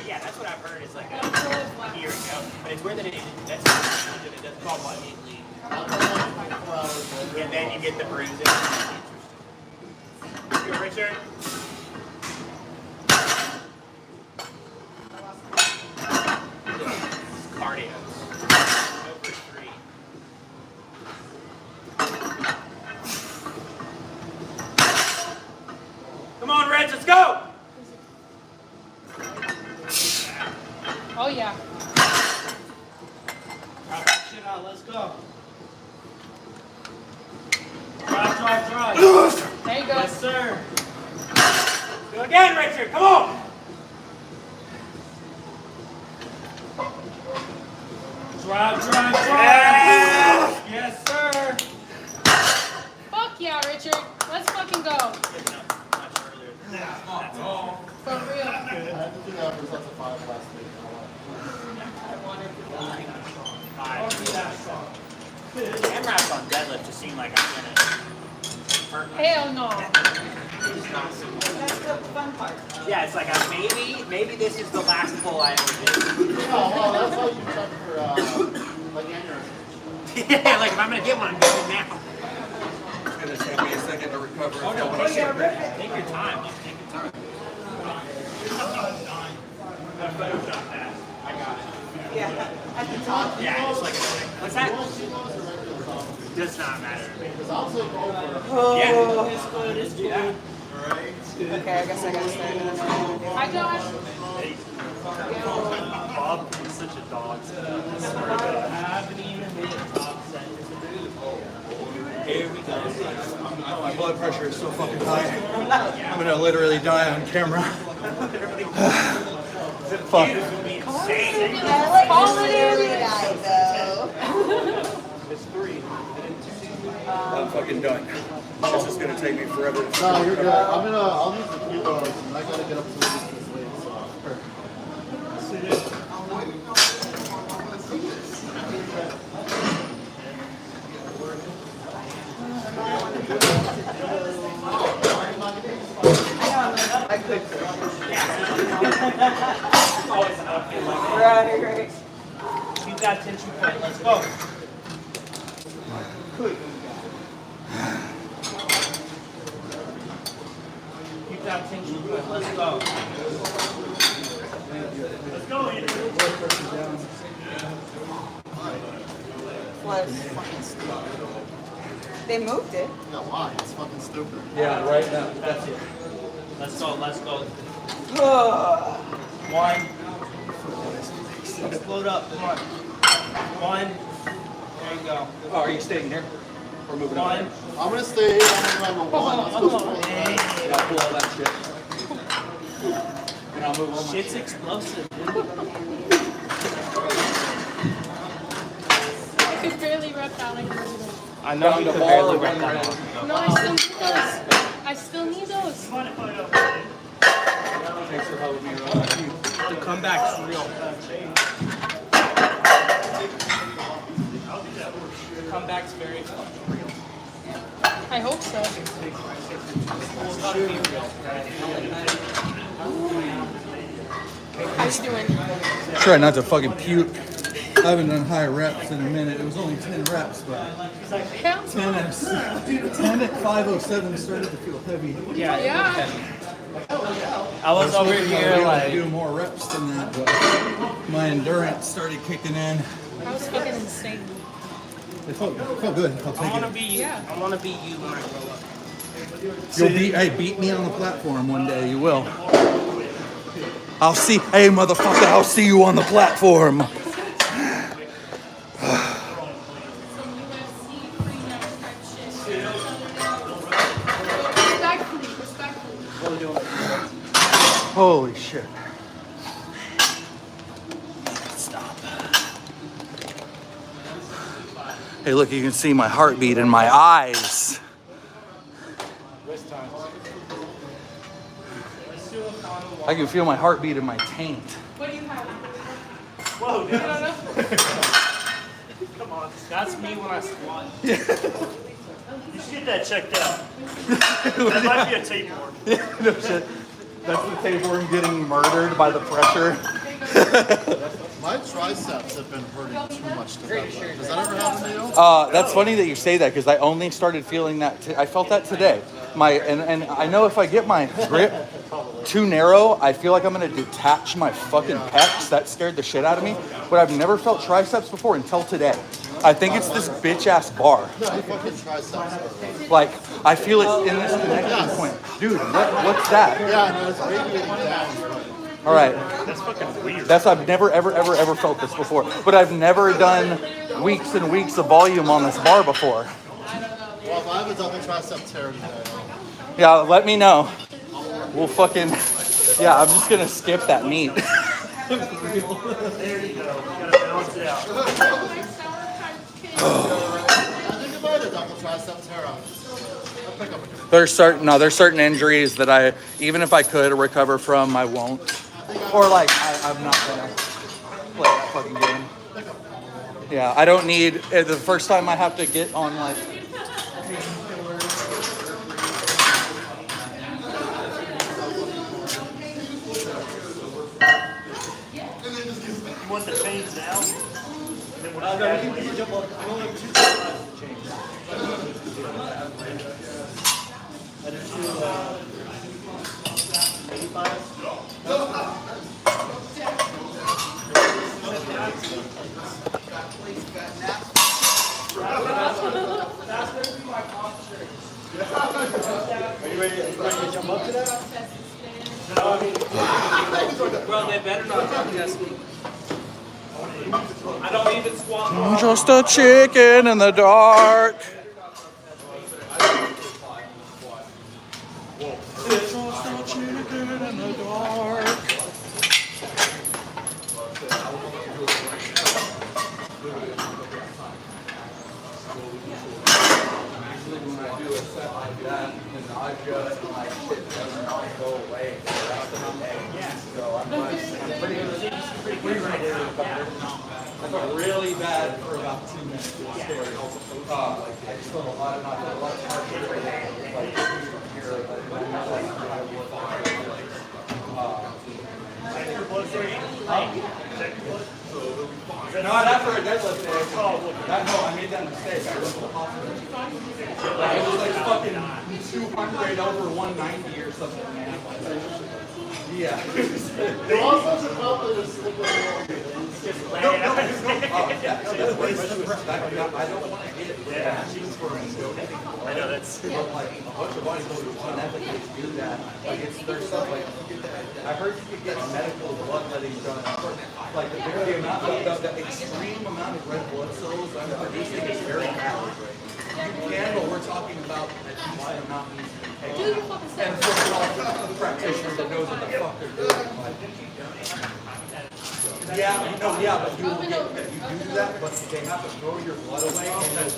Yeah, that's what I've heard. Is like a here we go, but it's where that it that's that it doesn't fall immediately, After like 24 hours later, and then you get the bruising. Interesting. Good, Richard. Cardio. Go for 3. Come on, Reg, let's go! Oh, yeah. Drop that shit out, let's go. Drive. There you go. Yes, sir. Go again, Richard, come on! Drive. Yeah! Yes, sir. Fuck yeah, Richard. Let's fucking go. For real. I had to do that for such a 5 last week. MRAPs on deadlift just seem like I'm gonna hurt myself. Hell no. That's the fun part. Yeah, it's like maybe this is the last pull I ever did. Yeah, well, that's how you check for like aneurysms. Yeah, like if I'm gonna get one, I'm going now. It's gonna take me a second to recover. Take your time. Just take your time. Photoshop that. I got it. Yeah. At the top. Yeah, just like what's that? Does not matter to me. Because I'll take over. Yeah. It's good. Okay, I guess I gotta start another one. Hi, Josh. Bob is such a dog. I haven't even hit top set. Here we go. My blood pressure is so fucking high. I'm gonna literally die on camera. Fuck. Call it in. I'm fucking done. This is gonna take me forever. No, you're good. I'll use the kilos, and I gotta get up to this weight, so. I could. Right. Keep that tension point. Let's go. Keep that tension point. Let's go. Was fucking stupid. They moved it. Yeah, why? It's fucking stupid. Yeah, right now. That's it. Let's go. Let's go. Ugh. One. Explode up. Come on. One. There you go. Oh, are you staying here? Or moving on? One. I'm gonna stay here on number one. Let's go for it. Yeah, I'll pull all that shit. And I'll move all my Shit's explosive, dude. I could barely rep that like a I know you the could bar barely or rep run that. No, I still need those. I still need those. Thanks for helping me around. The comeback's real. The comeback's very real. I hope so. It's gotta be real. How you doing? Try not to fucking puke. I haven't done high reps in a minute. It was only 10 reps, but 10 at 5:07 started to feel heavy. Yeah. Yeah. I was over hoping I here would be able to like. do more reps than that, but my endurance started kicking in. That was fucking insane. It felt good. I'll I take wanna it. be. Yeah. I wanna be you when I grow up. Beat me on the platform one day. You will. I'll see. Hey, motherfucker! I'll see you on the platform. Holy shit. Stop. Hey, look, you can see my heartbeat in my eyes. I can feel my heartbeat in my taint. What do you have? Whoa, dude. I don't know. Come on. That's me when I squat. You should get that checked out. That might be a tapeworm. No shit. That's the tapeworm getting murdered by the pressure. My triceps have been hurting too much to that. Does that ever happen to you? That's funny that you say that because I only started feeling that. I felt that today. And I know if I get my grip too narrow, I feel like I'm gonna detach my fucking pecs. That scared the shit out of me. But I've never felt triceps before until today. I think it's this bitch ass bar. No, your fucking triceps hurt. Like I feel it in this connection point. Dude, what's that? Yeah, no, it's radiating down. All right. That's fucking weird. I've never ever felt this before. But I've never done weeks and weeks of volume on this bar before. Well, if I have a double tricep tear today, Yeah, let me know. We'll fucking, yeah, I'm just gonna skip that meat. There you go. You gotta balance it out. I think if I had a double tricep tear, I'd pick up a There's certain injuries that even if I could recover from, I won't. Or like, I'm not gonna play that fucking game. Yeah, I don't need, the first time I have to get on like, You want the chains now? And then we'll jump up. I only have 2 sides of chains. I just do 85. Are you ready to jump up to that? Bro, they better not drug test me. I don't even squat. I'm just a chicken in the dark. Just a chicken in the dark. I felt really bad for about 2 minutes. It was scary. I just felt a lot of pressure. Like here, no, not for a deadlift day. No, I made that mistake. I went to the hospital. It was like fucking 200 over 190 or something, man. Yeah. You also should probably just stick with I don't want to get machines for me. I know that's like a bunch of bodybuilders unethically do that. Like it's there's stuff like I heard you could get medical bloodletting done. Like the amount of the extreme amount of red blood cells I'm producing is very bad. You can, but we're talking about a decent amount needs to be taken. And for a practitioner that knows what the fuck they're doing. Like, yeah, no, yeah, but you do that, but they have to throw your blood away and then it's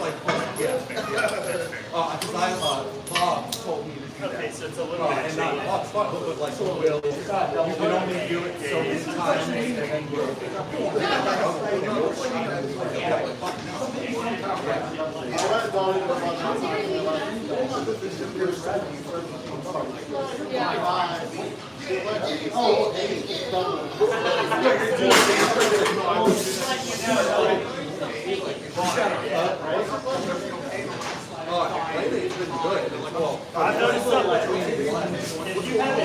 like, Bob told me to do that. Okay, so it's a little bit And not Bob's fun, but like, Will, you can only do it so many times and then you'll lately it's been good. I've noticed something. If you have it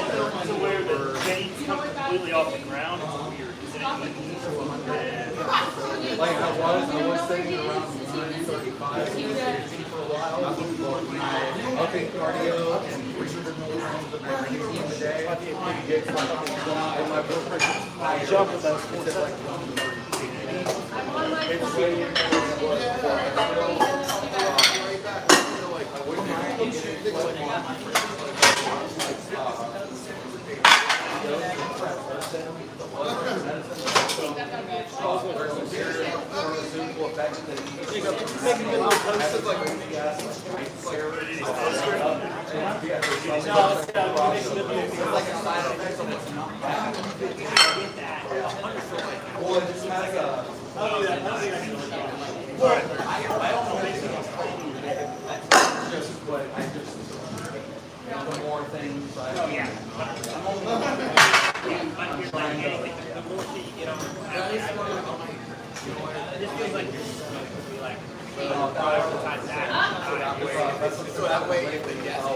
to where the veins come completely off the ground, it's weird. Is it like I was sitting around 135 for a while. I was my upping cardio and 300 milligrams of magnesium a day. And my blood pressure is high. Jump with those. It's at like the more things I that way, if the guests the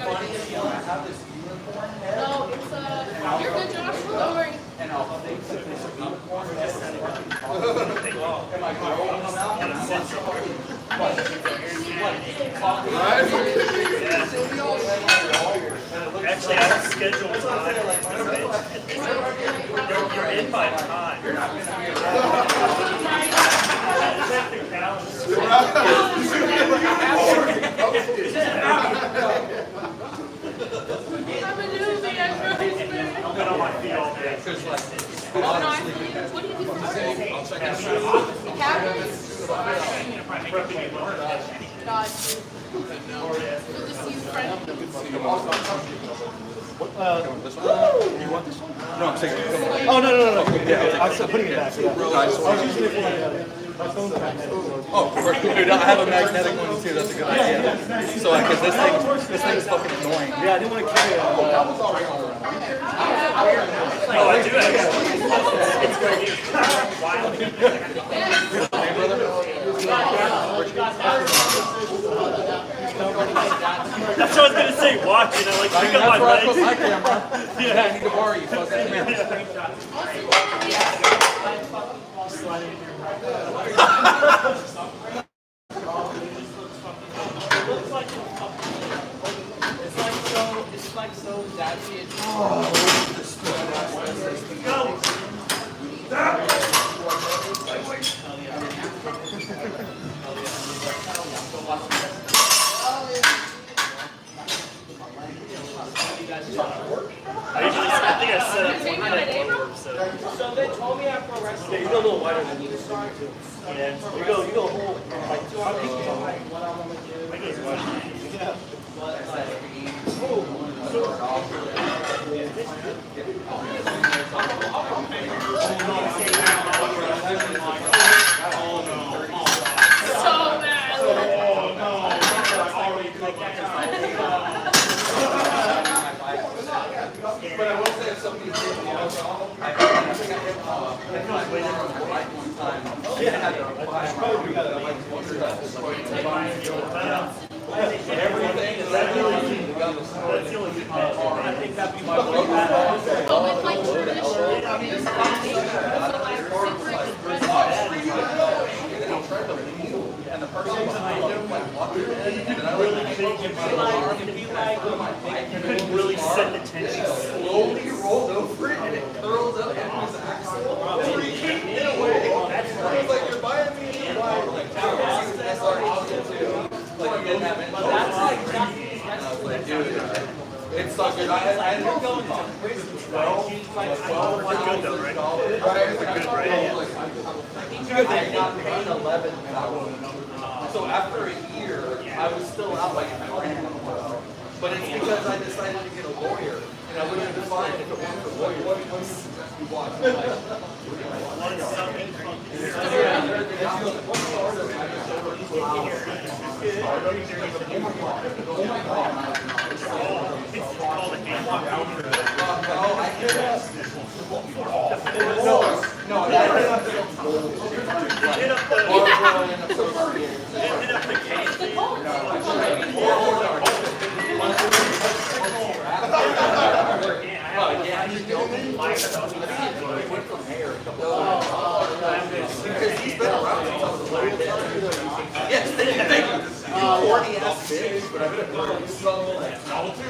funniest one, I have this unicorn head. No, it's you're good, Josh. Don't worry. And I'll think that this unicorn head is am I growing them out? And I'm like, actually, I have scheduled time. You're in by time. You're not going to check the calendar. I'm a newbie. I've been on my feet all day. What do you do for work? Cabinets? Prepping you learn. God. You'll just use friends. You want this one? No, I'm saying. Oh, no. Yeah, I'm still putting it back. Yeah. I was using it for my phone's magnetic. Oh, dude, I have a magnetic one too. That's a good idea. So, because this thing's fucking annoying. Yeah, I didn't want to carry it. No, I do actually. It's great. Hey, brother. That's what I was going to say, watching. I like pick up my That's where I put legs. my camera. Yeah, I need to borrow you. Fuck that. It's like so daddy. Go. I think I set up one night one work, so. they told me after Yeah, wrestling. you go a little wider than you just started too. Yeah. You go whole like 2 hours. I guess what? Yeah. So bad. But I will say if somebody did the alcohol, I think I hit one time. Yeah, I got it like 100. Everything is That's the only good match. I think that'd be my But with like traditional, so like and the person behind him like walked in and I Really couldn't get my arm. You couldn't really set the tension. slowly rolled over it and it curled up into his axle. And he couldn't get away. I was like, you're buying me a wine. Like, dude, that's our option too. Like, you didn't have it. But that's like And I was like, dude, it's so good. I ended up going to prison 12. We're good though, right? Right? It's like, Good, right? I got paid 11,000. So after a year, I was still out like a grand. But it's because I decided to get a lawyer, and I would have been fine if it weren't for lawyers. Because he's been around since I was a little kid. Yes, thank you. Corny ass bitch, but I've been a girl. So, I'll too. I'm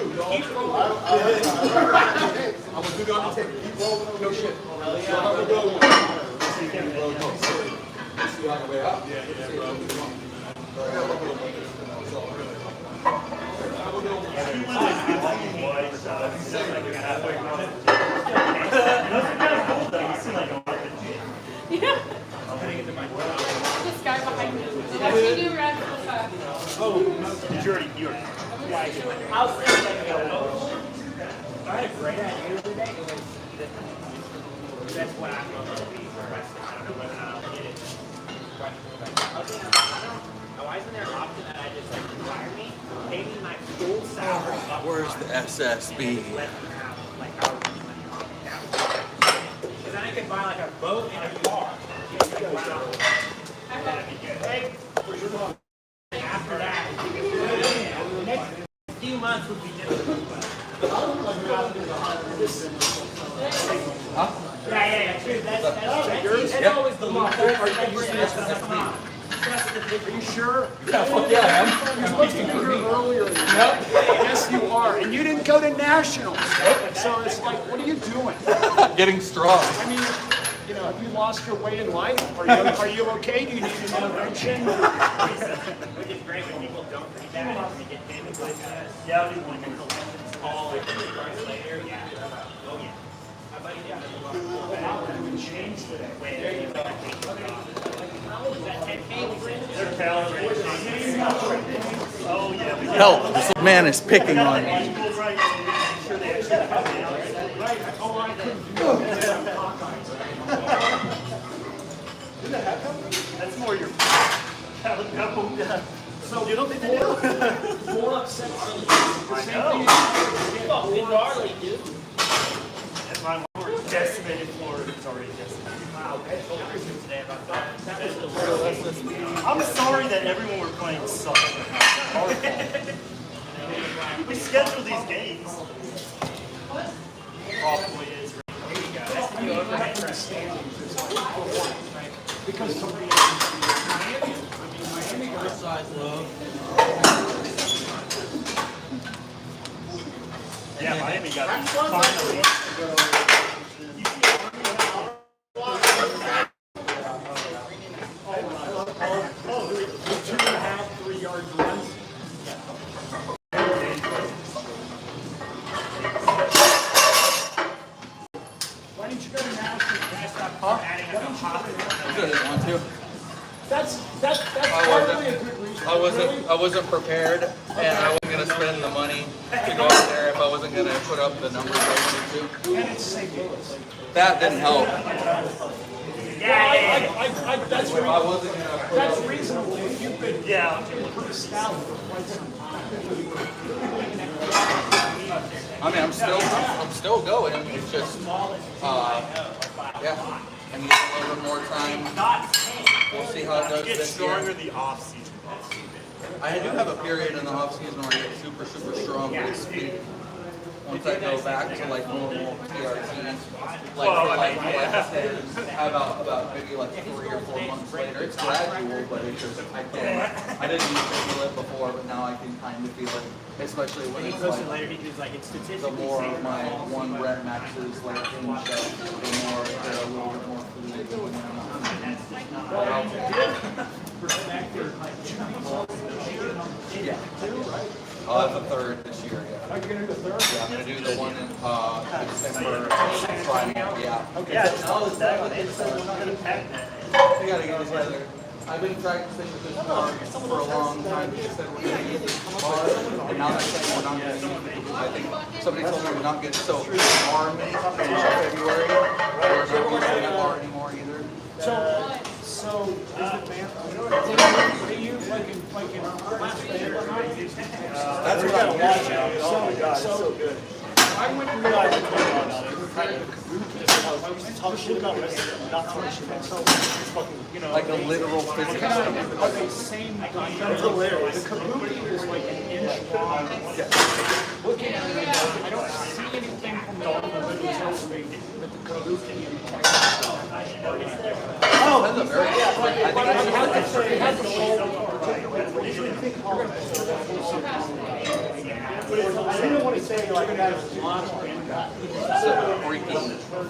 gonna do the Undertaker. Keep rolling. No shit. I'm gonna go. See you on the way up. yeah. This guy behind me. What's he do right now? Did you already? how's this like I had a great idea the other day. It was that's what I'm going to be for wrestling. I don't know whether or not I'll get it. Why isn't there an option that I just like retire me, pay me my full salary up Where's the SSB? let them have like however much money down. Because then I could buy like a boat and a car. That'd be good. Hey, after that, the next few months would be difficult. Yeah, true. That's always the law. Are you sure? Yeah, fuck yeah, I am. You're supposed to be here earlier. Yep. Yes, you are. And you didn't go to nationals. So it's like, what are you doing? Getting strong. I mean, you know, have you lost your way in life? Are you okay? Do you need an intervention? Which is great when people don't read that and they get paid with like Yeah, I'll do one. all like 3 years later. Yeah. Oh yeah. How about you? You changed today. Wait, there you go. How old is that 10K? Their calorie. Oh yeah. We Help! This man is picking on me. Right. Make sure they actually come down. Right. Oh, I couldn't do it. That's more your no. So you don't think they do? 4 upset I know. Fucking gnarly, dude. And my Lord, decimated Florida. It's already decimated. Wow, that's so crazy today about that. That was the worst. I'm sorry that everyone we're playing sucks. We scheduled these games. Probably is. That's the overhead press. because somebody Yeah, Miami got it. Finally. the 2.5, 3 yard runs. Why didn't you go to national? I wasn't prepared, and I wasn't gonna spend the money to go out there if I wasn't gonna put up the numbers I wanted to. And it's St. Louis. That didn't help. That's If I wasn't gonna put That's up, reasonable. You've been pretty stout for quite some time. I mean, I'm still going. It's just, yeah, I need a little bit more time. We'll see how it goes Get this stronger year. the off season. I do have a period in the off season where I get super strong, but it's once I go back to like normal PRT, like have about maybe like 3 or 4 months later. It's gradual, but it's just I didn't used to feel it before, but now I can kind of feel it, especially when it's like the more my 1 rep maxes like hinge up, the more they're a little bit more fluid than when yeah. I'll have the 3rd this year, yeah. Are you going to do the 3rd? Yeah, I'm gonna do the one in December. Friday. Yeah. Okay. Yeah, We gotta get together. I've been practicing with this bar for a long time. They said we're gonna use this bar, and now they're saying we're not gonna use it. I think somebody told me we're not getting so bar may finish in February. We're not using the bar anymore either. So is it man? Are you like in last band or not? That's what I'm watching. Oh my god, it's so good. I went and realized I used to talk shit about wrestling, not talk shit about so it's fucking, you know. Like the literal physics stuff. Are they same dynamic? The kabuki is like an inch long. Looking at it, I don't see anything from the other that tells me that the kabuki Oh, that's a very I think I have that's to say, it has the I didn't want to say like it has a lot of impact. a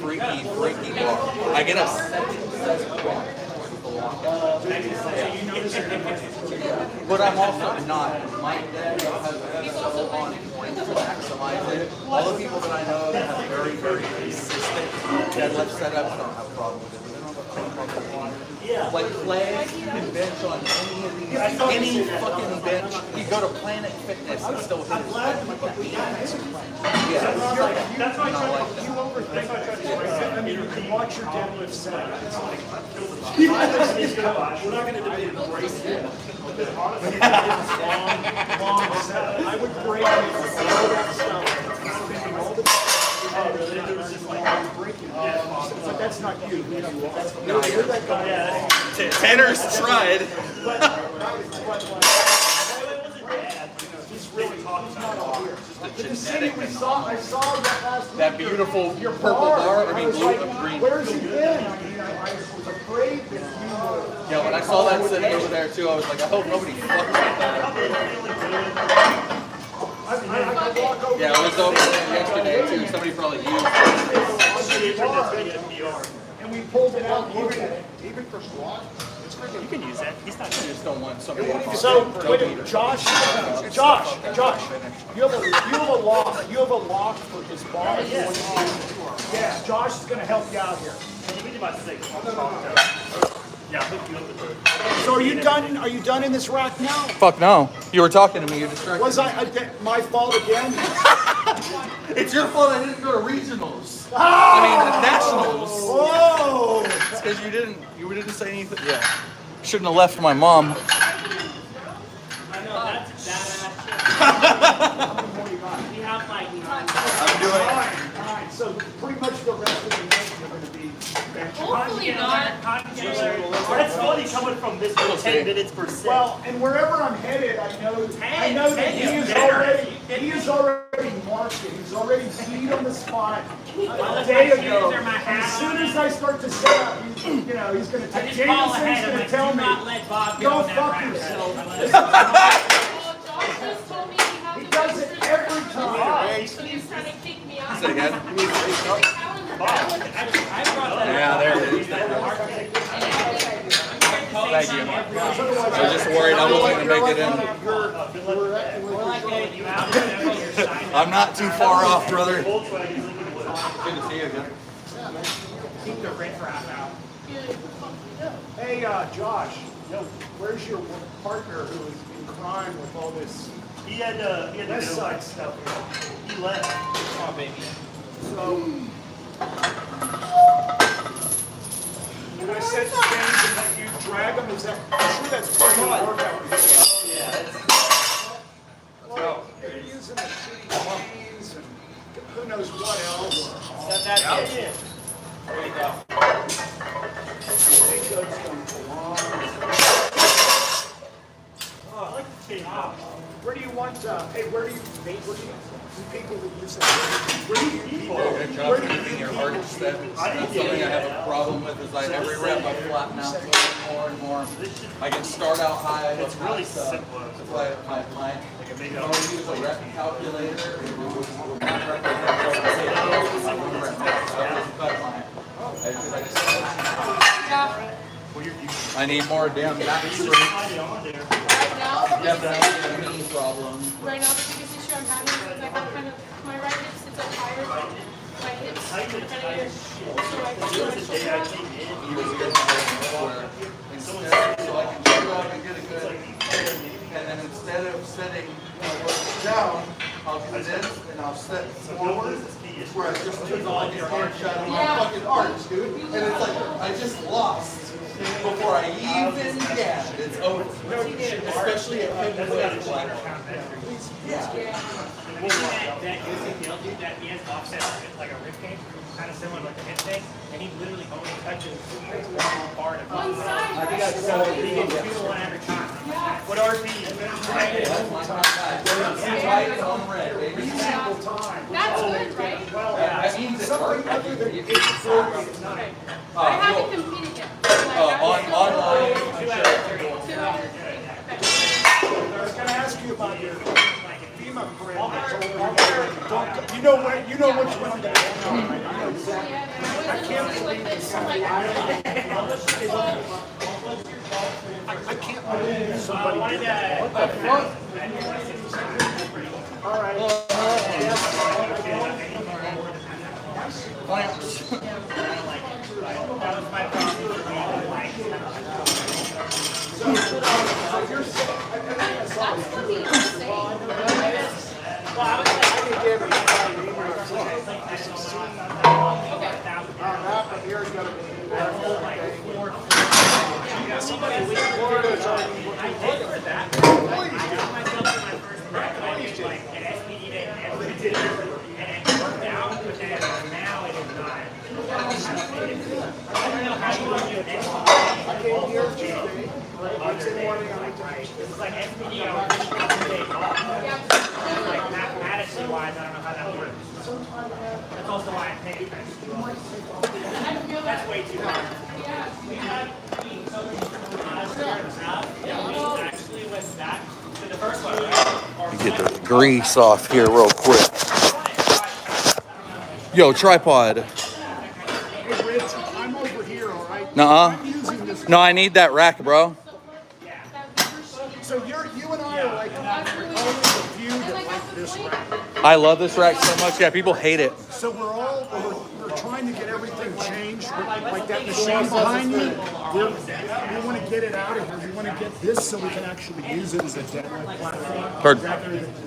freaky bar. I get a second bar. But I'm also not. My dad has so on point to maximize it. All the people that I know that have very consistent deadlift setups don't have a problem with it. They don't have a problem with it. Like Clay can bench on any fucking bench. You go to Planet Fitness and still hit his yeah. That's why you overthink it. I mean, you can watch your deadlift set. It's like, we're not going to debate break it. Because honestly, it's long set. I would break it for all that stuff. All the but that's not you. No, you're that guy. Tanner's tried. He's really talking about all here. The city we saw, I saw that last week. That beautiful purple bar, I mean blue and green. Where's he been? I mean, I was afraid that you were. Yeah, when I saw that sitting over there too, I was like, I hope nobody fucks with that. Yeah, I was over there yesterday too. Somebody probably used it. And we pulled it out even for squat. You can use that. He's not I just don't want somebody to So wait, Josh, you have a lock for his bar. Yeah, Josh is going to help you out here. We did about 6. Yeah, I'll hook you up with it. So are you done? Are you done in this rack now? Fuck no. You were talking to me. You're distracted. Was my fault again? It's your fault I didn't go to regionals. I mean, nationals. Whoa! It's because you didn't say anything. Yeah. Shouldn't have left my mom. I know, that's we have like, I'm doing. All right. So pretty much the rest of the week you're going to be benching. Hopefully not. That's funny coming from this 10 minutes per set. Well, and wherever I'm headed, I know that he is already marked it. He's already beat on the spot a day ago. As soon as I start to set up, he's going to take Jameson's going to tell me, go fuck yourself. Josh just told me he does it every time. He's trying to kick me out. Say again. Yeah, there it is. Thank you. I was just worried I wasn't going to make it in. I'm not too far off, brother. Good to see you again. Hey, Josh, yo, where's your partner who was in crime with all this He had to West go. Side stuff? He left. Oh, baby. So, when I said James and that you drag him, is that, I'm sure that's part of the workout. Oh yeah. Well, you're using the shitty chains and who knows what else. Set that Yeah. there. There you go. Big goats don't belong. I like the chain up. Where do you want, hey, where do you people that use that? Where do you people? Good job keeping your heart steady. That's something I have a problem with is like every rep I flatten out more and more. I can start out high. It's really simple. My Like a big I always use a rep calculator. One rep I need more damn back strength. Right now, the biggest Definitely a knee problem. right now, the biggest issue I'm having is I got kind of my right hip sits up higher than my hips kind of here. So I feel like So I can check out and get a good, and then instead of setting down, I'll do this and I'll set forward, where I just took like a hand shot of my fucking arch, dude. And it's like, I just lost before I even gasped. It's over. Especially at heavyweight. Like, yeah. That dude that he has offset like a rib cage, kind of similar to like a hip thing, and he literally only touches one part of one side, he right? gets 2 to 1 every time. What RP? Reasonable time. That's good, right? That means it's Something other than 8:30 at night. I haven't competed yet. Online. I was gonna ask you about your FEMA parameters. Don't, you know which one I'm gonna ask you, right? I know exactly. I can't believe this. I can't believe somebody did that. What the fuck? All right. That was my problem. So you're saying, I saw That's fucking insane. Well, I was like, I can give everybody that, but here's gonna be yeah, somebody leave Florida is already looking for that. I got myself in my first breath, I did like an SPD day and everything, and it worked out, but then now it is not. I don't know how you would do an SPD. I came here Tuesday, Wednesday morning, It was like SPD, I was just 2 days off. Like mathematically wise, I don't know how that works. That's also why I pay attention. That's way too hard. Actually went back to the first one, right? Get the grease off here real quick. Yo, tripod. hey Rich, I'm over here, all right? Nuh-uh. I'm using this. No, I need that rack, bro. So you and I are like only the few that like this rack. I love this rack so much. Yeah, people hate it. So we're trying to get everything changed. Like that machine behind me, we want to get it out of here. We want to get this so we can actually use it as a deadlift platform. Heard.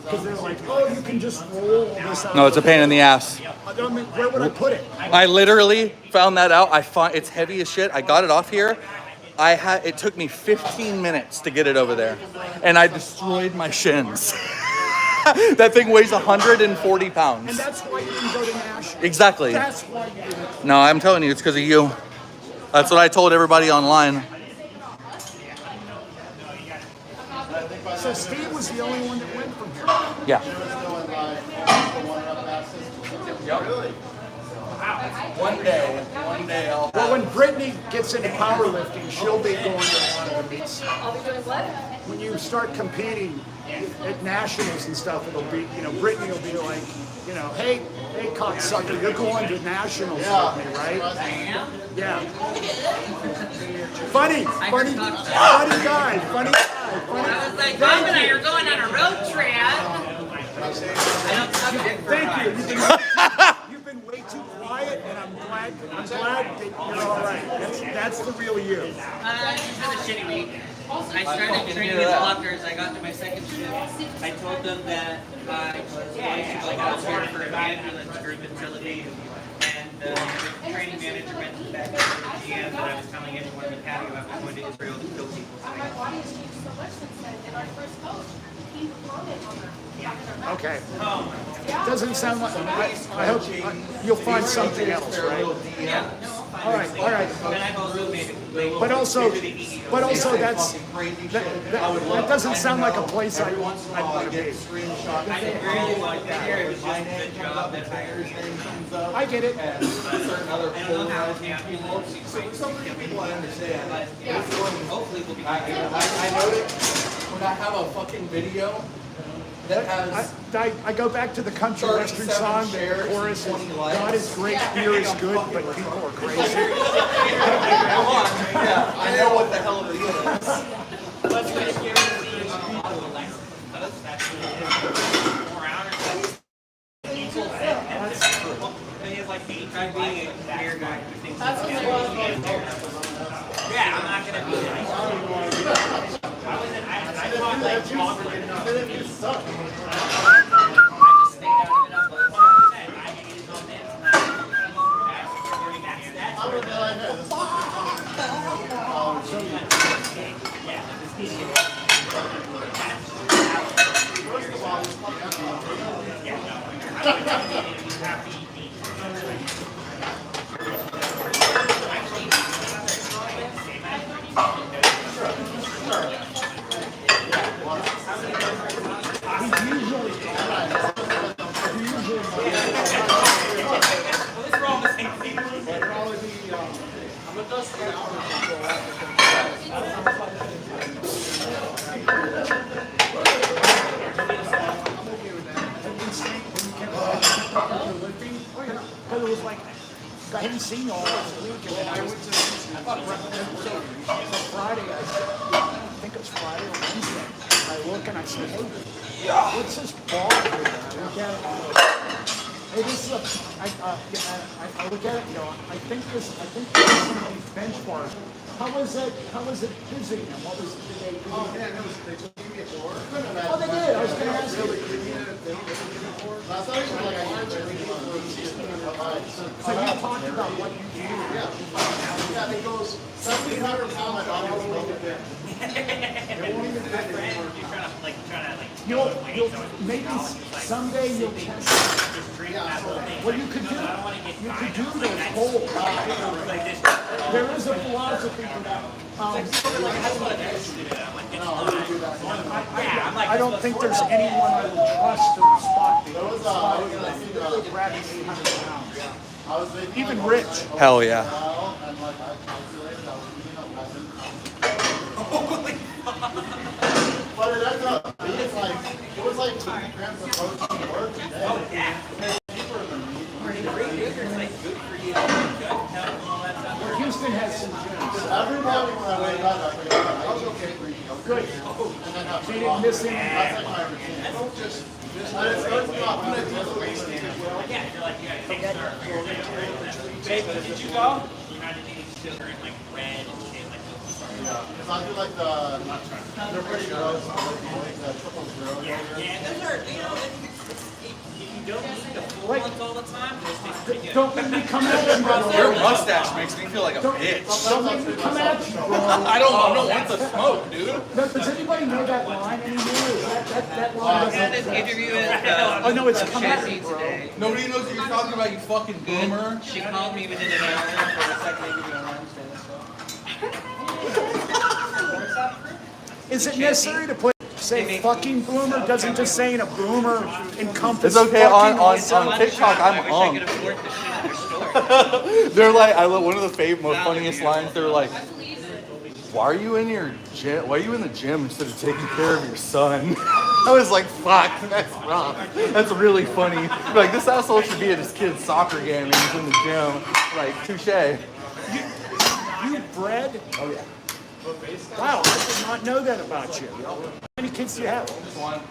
Because they're like, oh, you can just roll this out. No, it's a pain in the ass. I mean, where would I put it? I literally found that out. It's heavy as shit. I got it off here. It took me 15 minutes to get it over there, and I destroyed my shins. That thing weighs 140 pounds. And that's why you didn't go to National. Exactly. That's why you didn't. No, I'm telling you, it's because of you. That's what I told everybody online. So Steve was the only one that went from here. Yeah. One day I'll Well, when Brittany gets into powerlifting, she'll be going to one of the meets. I'll be doing what? When you start competing at nationals and stuff, it'll be, Brittany will be like, hey cocksucker, you're going to nationals with me, right? Yeah. Funny guy. I was like, Bob and I are going on a road trip. Thank you. You've been way too quiet, and I'm glad that you're all right. That's the real you. It's been a shitty week. I started training with blockers. I got to my second shift. I told them that I was going to go out here for an ambulance group in Tel Aviv. And the training manager mentioned back to the GM that I was telling everyone in the patio I was going to Israel to kill people. My body has changed so much since then. And our first coach, he commented on that. Okay. Doesn't sound like. I hope you'll find something else, right? Yeah. All right. All right. And I've also made it. But also that doesn't sound like a place I want to be. I really like that. It was just a good job that hired me. I get it. I don't know how it's happening. Some people I understand. Hopefully we'll be I know it when I have a fucking video that has I go back to the country western song, the chorus is, God is great, beer is good, but people are crazy. Come on, yeah, I know what the hell it is. Let's finish giving the 4 hours. He's like me trying being a beer guy who thinks he's yeah, I'm not gonna be nice. I talked like longer than enough. I just stayed out of it on both sides. I hated on this. Because it was like, I hadn't seen you all this week, and then I went to Friday, I think it was Friday or Wednesday, I look and I said, hey, what's this bar here? And I look at it, and I go, hey, this is I look at it and go, I think this is some of these bench bars. How was it busy, and what was it today? Oh, yeah, no, they gave me a door. Oh, they did, I was going to ask you. I thought it was like I had to So you talked about what you do. Yeah, it goes 1,700 pounds. My body was broken down. You'll maybe someday you'll test it. Well, you could do those whole there is a philosophy to that. I don't think there's anyone I would trust to spot me. Grabbing 800 pounds. Even Rich. Hell yeah. But it ended up being like, it was like 2 grams of protein per day. Oh, yeah. Houston has some gyms. Every morning when I wake up, I was okay. Good. And then They didn't miss any. that's like my routine. I don't just, and it starts me off. Yeah, you're like, yeah, take a start. Babe, did you go? You're not eating sugar and like bread and shit like those. Because I do like they're pretty gross. The triple zero. Yeah, those are, you know, if you don't eat the full ones all the time, those taste pretty good. Don't let me come at you, bro. Your mustache makes me feel like a bitch. Don't let me come at you, bro. I don't want to smoke, dude. Does anybody know that line anymore? Is that line? I had this interview with Oh no, it's come at me, Jesse bro. today. Nobody knows what you're talking about, you fucking boomer. She called me within an hour for the second interview on Wednesday. Is it necessary to say fucking boomer? Doesn't just saying a boomer encompass? It's okay, fucking? on TikTok, I'm I wish I could afford the shit in their store. They're like, I love one of the most funniest lines. They're like, why are you in your gym? Why are you in the gym instead of taking care of your son? I was like, fuck, that's rough. That's really funny. Like, this asshole should be at his kid's soccer game and he's in the gym. Like, touche. You bred? Oh yeah. Wow, I did not know that about you. How many kids do you have? One.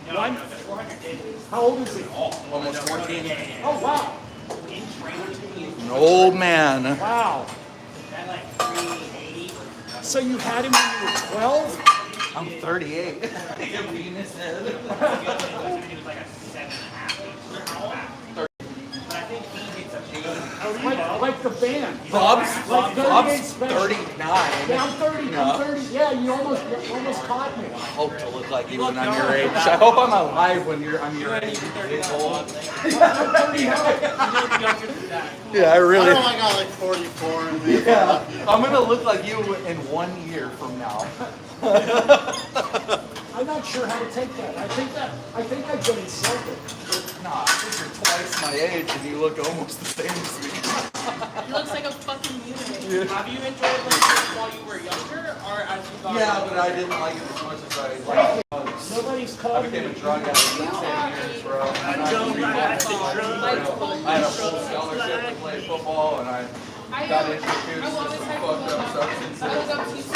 How old is he? Almost 14. Oh wow. An old man. Wow. So you had him when you were 12? I'm 38. It's like a 7.5. But I think he gets a big. Like the band. Bob's 38 special. 39. Yeah, I'm 30. No. I'm 30. Yeah, you almost caught me. I hope to look like you when I'm your age. I hope I'm alive when I'm your age. Yeah, I I really. know I got like 44 in me. Yeah, I'm gonna look like you in 1 year from now. I'm not sure how to take that. I think I've been insulted. Nah, I think you're twice my age and you look almost the same as me. He looks like a fucking mutant. Have you enjoyed lifting while you were younger, or as you got Yeah, but I didn't like it as much as I like. Nobody's I called me. became a drug addict in 10 years, bro. I had a full scholarship to play football, and I got introduced to some fucked up substances.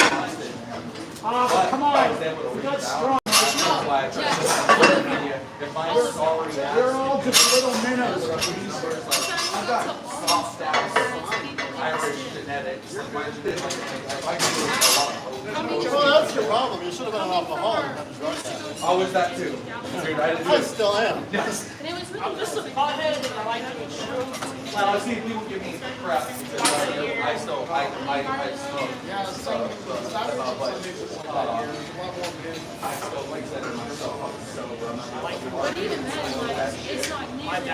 Oh, come on. I was able to We weed got it strong. out. That's why I tried to social media. If my sorry They're ass all just little minnows. I've got soft status, Irish genetics. Like my genetics, I can do a lot. Well, that's your problem. You should have been an alcoholic, not a drug addict. I was that too. Dude, I didn't do I it. still am. Yes. And it was really just a pothead and I like to be sure. Well, I see people give me crap because I smoke. Yeah, it's like, I still consider myself sober. I'm not But even then, like, it's not nearly like,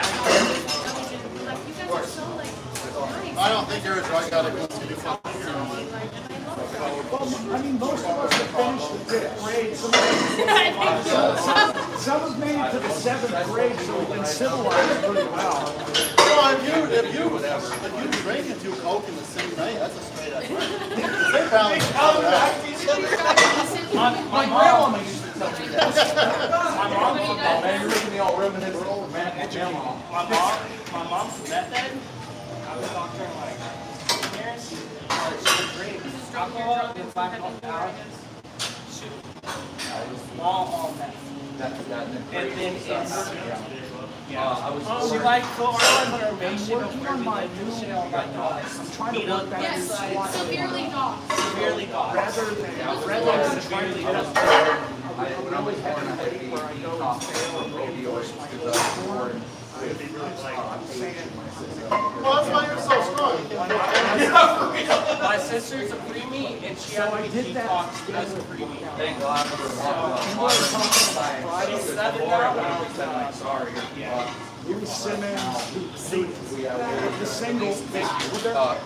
you guys are so, like, nice. I don't think you're a drug addict once you do fucking heroin. Like, and I love Well, I mean, most of us have finished the 5th grade. Some have made it to the 7th grade, so we've been civilized pretty well. Well, if you drink and do coke in the same night, that's a straight up. They balance all that. My grandma used to tell me that. My mom, oh man, you're making me all reminiscent of man and grandma. My mom's meth head. I was doctoring like parents. She would drink alcohol and 5 pounds. Shoot. All meth. And then I was she like for our motivation of Working on my new, I'm trying to work that new Yes, squat. severely docked. severely got. Rather than severely when I was born, I had to where I go and fail and reinforce my core. Well, that's why you're so strong. My sister's a preemie and she had to be detoxed as a preemie. Thank God for sorry. Louis Simmons, the singles,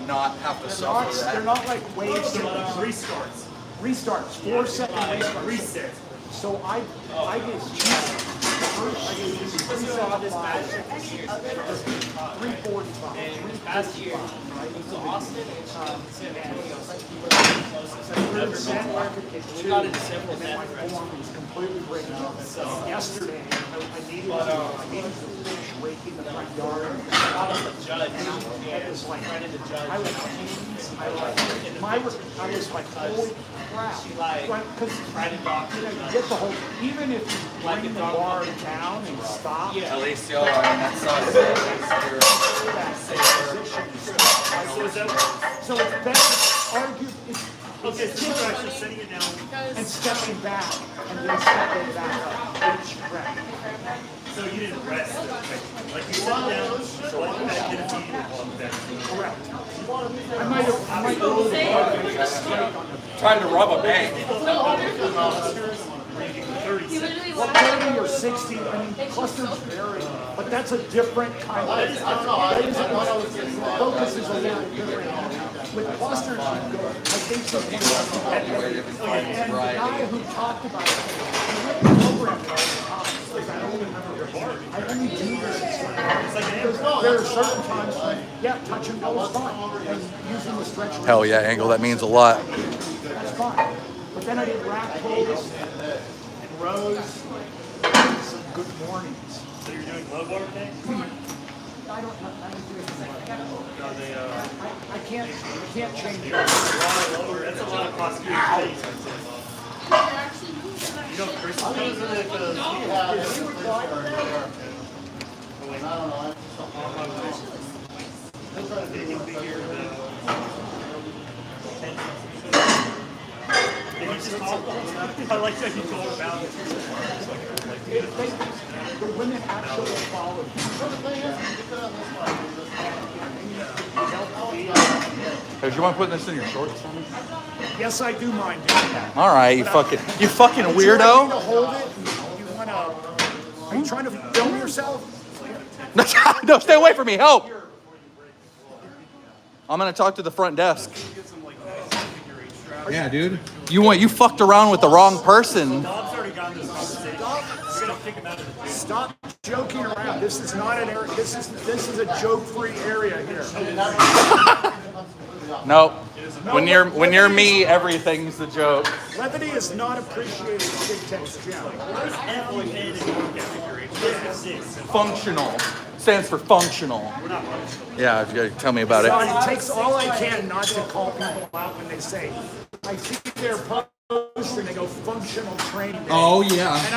Not have to suffer they're that. not like waves. Restarts. Restarts, 4-second restarts. Reset. So I did first I did 375, 345, And this past year, I went to Austin and San Antonio. We got into several my meth form was completely breaking up. So yesterday, I needed to finish raking the front yard. It was like, I was pains. I was like, holy crap. Because you get the whole, even if you bring the bar down and stop, At least y'all, I mean, that sucks. so it's better, argue, Okay, so you're actually setting it down. and stepping back, and then stepping back up each rep. So you didn't rest. Like you set it down, so like you had to get a meeting with them. Correct. I might go over Trying to rob a bank. He literally well, 30 or 60, I mean, clusters vary, but that's a different kind of, the focus is a little different. With clusters, you go, I think so. And the guy who talked about it, he really programmed all the topics, because I only remember the part. I only do this. There are certain times when, yeah, touch and go is fine, and using the stretch. Hell yeah, Angle, that means a lot. That's fine. But then I did rack pulls and rows, some good mornings. So you're doing low bar today? I don't do anything like that. Are they, I can't change it. that's a lot of posterior things. You know, Chris comes in at the Did he just talk? I like that he told about it. The women actually follow. Hey, do you want to put this in your shorts for me? Yes, I do mind doing that. All right, you fucking Would you like me to weirdo. hold it? You wanna? Are you trying to film yourself? No, stay away from me. Help. I'm gonna talk to the front desk. Yeah, dude. You fucked around with the wrong person. Bob's already gotten this conversation. We're gonna kick him out of the gym. Stop joking around. This is not an area. This is a joke-free area here. No. When you're me, everything's a joke. Levity is not appreciated at Big Tech's gym. Where's FUN in your work ethic your age? Where's the 6? Functional. Stands for functional. We're not functional. Yeah, you gotta tell me about John, it. it takes all I can not to call people out when they say, I see their post and they go functional training. Oh yeah. And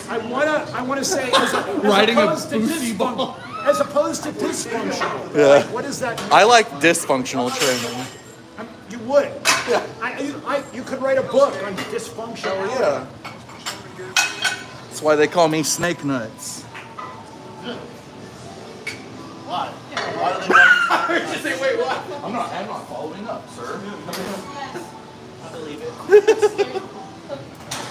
I wanna say as Riding a opposed to boosty ball. as opposed to dysfunctional. Yeah. Like, what does that mean? I like dysfunctional training. You would. Yeah. You could write a book on dysfunctional. Yeah. That's why they call me Snake Nuts. Why? Why do they want Just say, wait, what? I'm not following up, sir. I believe it.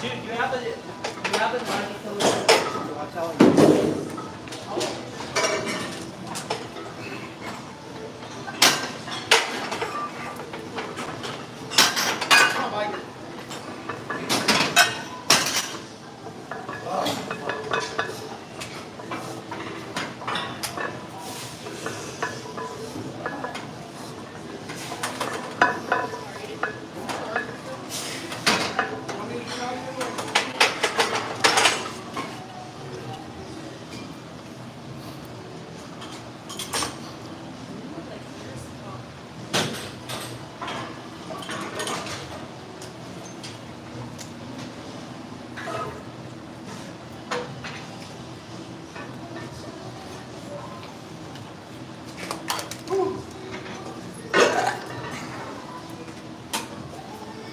Dude, you have a 90 kilogram. I'm telling you.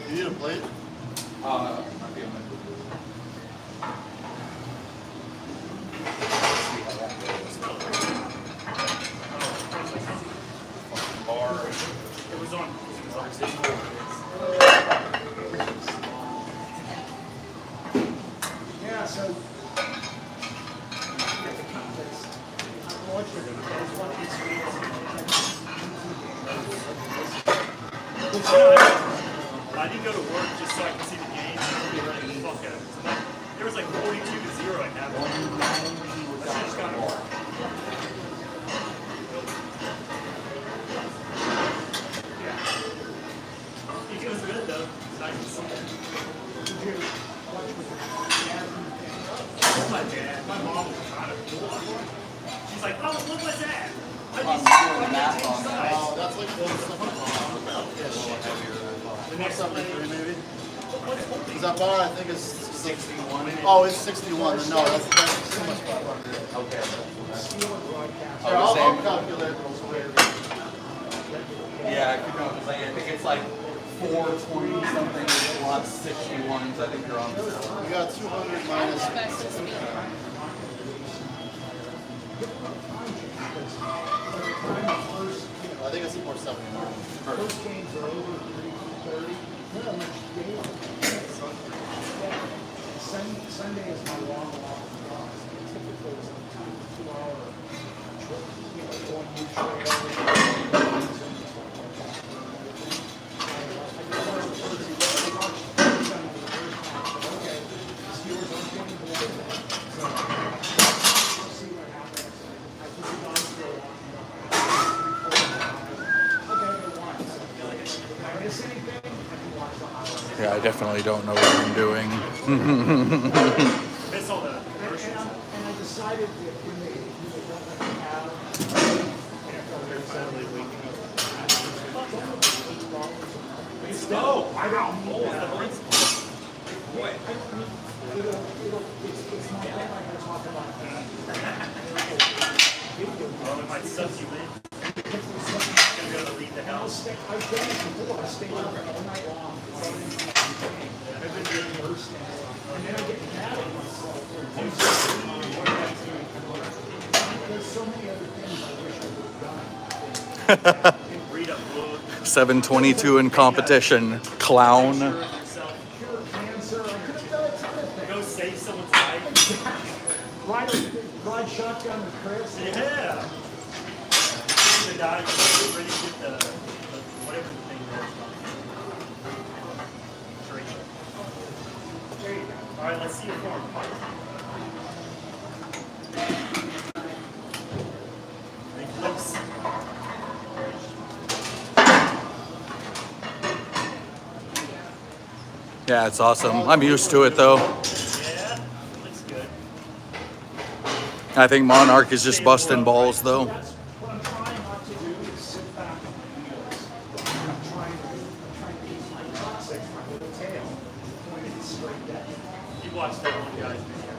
You need a plate? It was on. Yeah, so I didn't go to work just so I could see the game and be ready to fuck out. So there was like 42-0 at that point. I should just gone to work. It was good though. It's nice. My dad, my mom was trying to pull on. She's like, oh, look what's that? I just doing math on that. Oh, that's like the next 73 maybe. Is that bar? I think it's 61. Oh, it's 61. No, that's too much bar. Okay. Here, I'll calculate those quick. Yeah, I could know, because I think it's like 420 something plus 61s. I think you're on. We got 200 minus. I think it's 479. those games are over 3:30. Not much game. Sunday is my long walk across. Typically it's a 2-hour trip. Going new trail. Yeah, I definitely don't know what I'm doing. Miss all the commercials. And I decided that when they don't have No, I got more. it's not that I'm going to talk about Well, it might suck you in. Gonna go to leave the house. I've done it before. I stayed up all night long. I've been getting worse now. And then I get mad at myself. There's so many other things I wish I would have done. 722 in competition. Clown. Cure cancer. I could have done a ton of things. Go save someone's life. Ride shotgun with Chris. Yeah. The guy ready to get the whatever the thing was. Tree. There you go. All right, let's see your form. Reflex. Yeah, it's awesome. I'm used to it though. Yeah, looks good. I think Monarch is just busting balls though. That's what I'm trying not to do is sit back on my heels. I'm trying to keep my toxic, my little tail pointed straight down. You watched that one guy's video.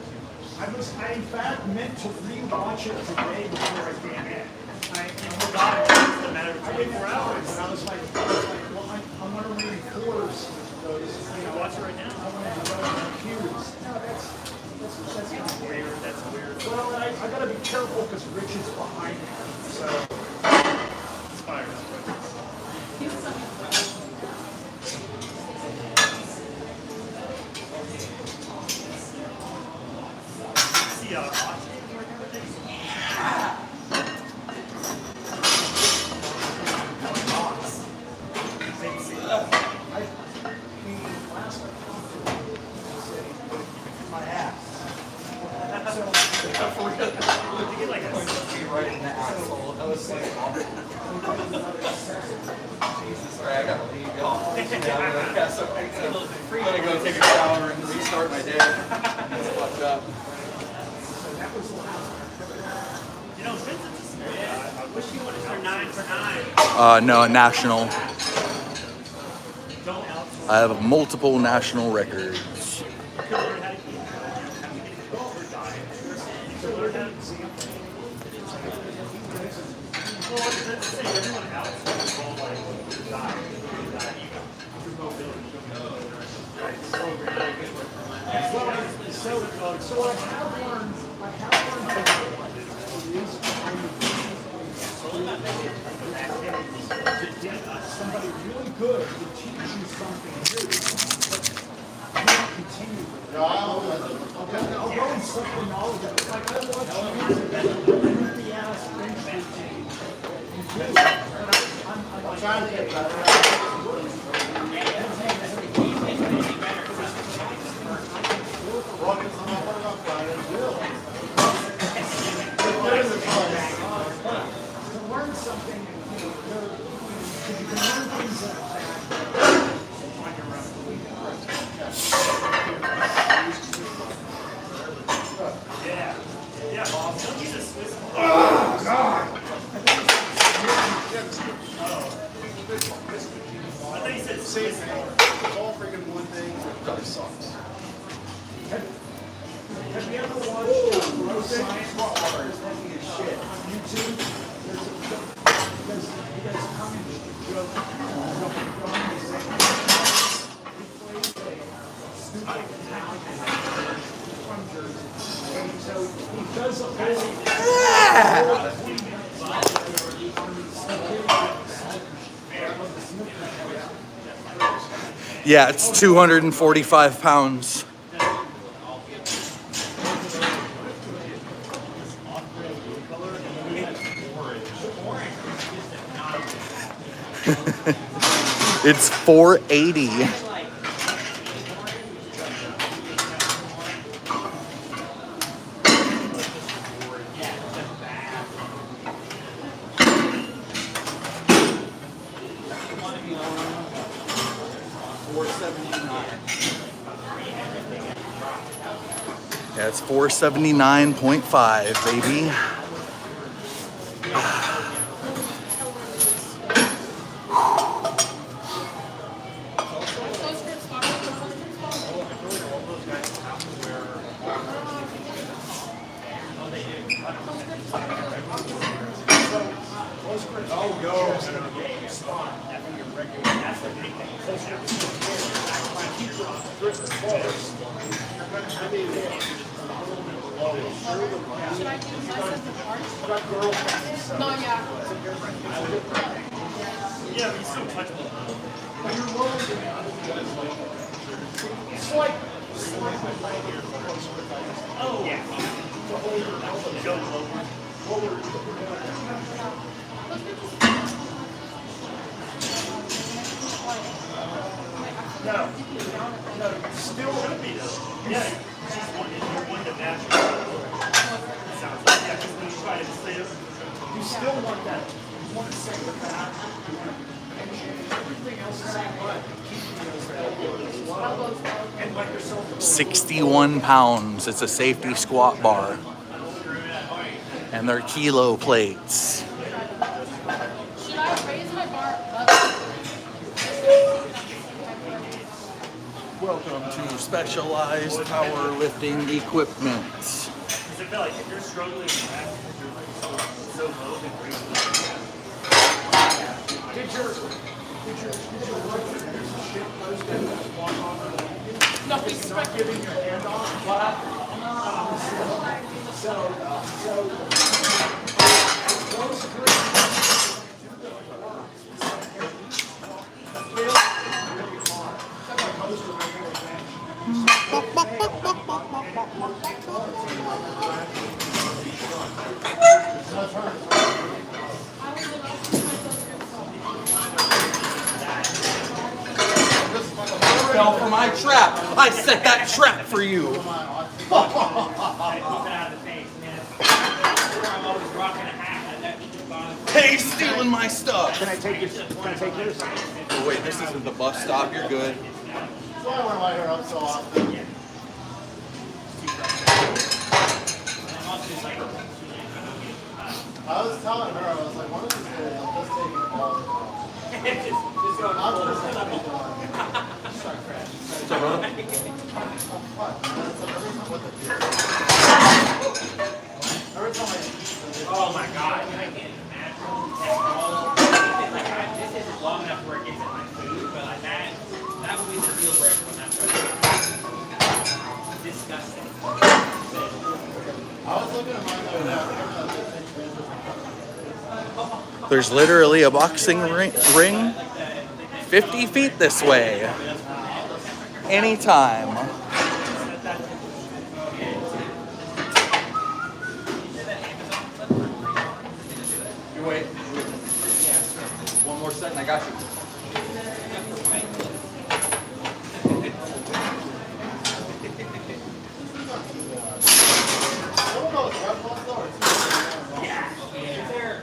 I in fact meant to rewatch it today before I came in. I forgot it was a matter of I didn't 24 have hours. and I was like, well, I want to reinforce those. You watch it right now. I want to develop my cues. No, that's not Weird. That's weird. well, I got to be careful because Rich is behind me. So Inspired. See how hot it is and everything? my ass. You get like a Right in the asshole. That was like, Jesus, sorry, I gotta leave. Yeah, so I'm gonna go take a shower and restart my day. It's fucked up. You know, Vincent's I wish you would have done 9 for 9. No, national. Don't help. I have multiple national records. Well, let's say everyone else is all like die. So I have learned somebody really good to teach you something new. But you don't continue with it. I'll go and suck the knowledge of it. Like I watch the ass bench routine. I'm trying to get better. To learn something, you can learn things that on your Yeah. Yeah, Bob. He's a Swiss. Oh, God. I thought you said Swiss. It's all freaking one thing. That sucks. Have you ever watched Bro Science shit on YouTube? There's you guys come and joke. From Jersey. And so he does a whole Yeah, it's 245 pounds. It's 480. Yeah, it's 479.5, baby. Should I do less of the parts? No, yeah. Yeah, but you still touch them. It's like, Oh, yeah. no, still, Yeah, she's one to match. Sounds like, yeah, because when you try to say it, you still want that, you want to say the back, everything else the same way. Keep those elbows low and let yourself 61 pounds. It's a safety squat bar. And they're kilo plates. Should I raise my bar up? Welcome to specialized powerlifting equipment. because I feel like if you're struggling with that, you're like so low and raising Did your work there's a shit post that walk on No, it's not giving your hand off, but close Fell for my trap. I set that trap for you. Keep it out of the face, man. I'm always rocking a hat. And that just bothers me. Hey, he's stealing my stuff. Can I take this? Can I take this? Oh, wait, this isn't the bus stop. You're good. That's why I wear my hair up so often. I was telling her, I was like, one of these days I'll just take it all. Just go I'm just gonna be done. What's up, brother? What? Every time with the beer. Every time I eat, Oh my god, I can't imagine. This isn't long enough where it gets in my food, but like that would be the deal breaker when that starts. Disgusting. I was looking at mine the other day. I think I'm gonna take There's literally a boxing ring 50 feet this way. Anytime. You wait. One more set and I got you.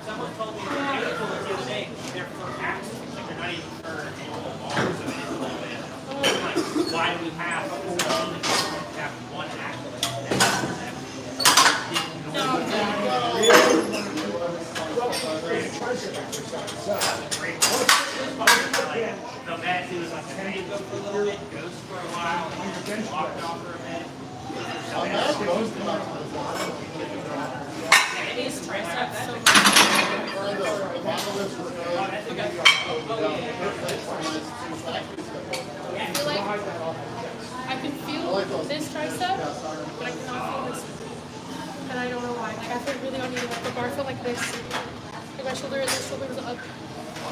Someone told me the other day, they're for acts, like they're not even for animal bars of it. Like, why do we have one act? No, Matt, he was like, hey, go for a little bit, goes for a while, and then walked off for a minute. These triceps so much. I feel like I can feel this tricep, but I cannot feel this. And I don't know why. Like I feel really uneven. Like the bar felt like this. Like my shoulder was up.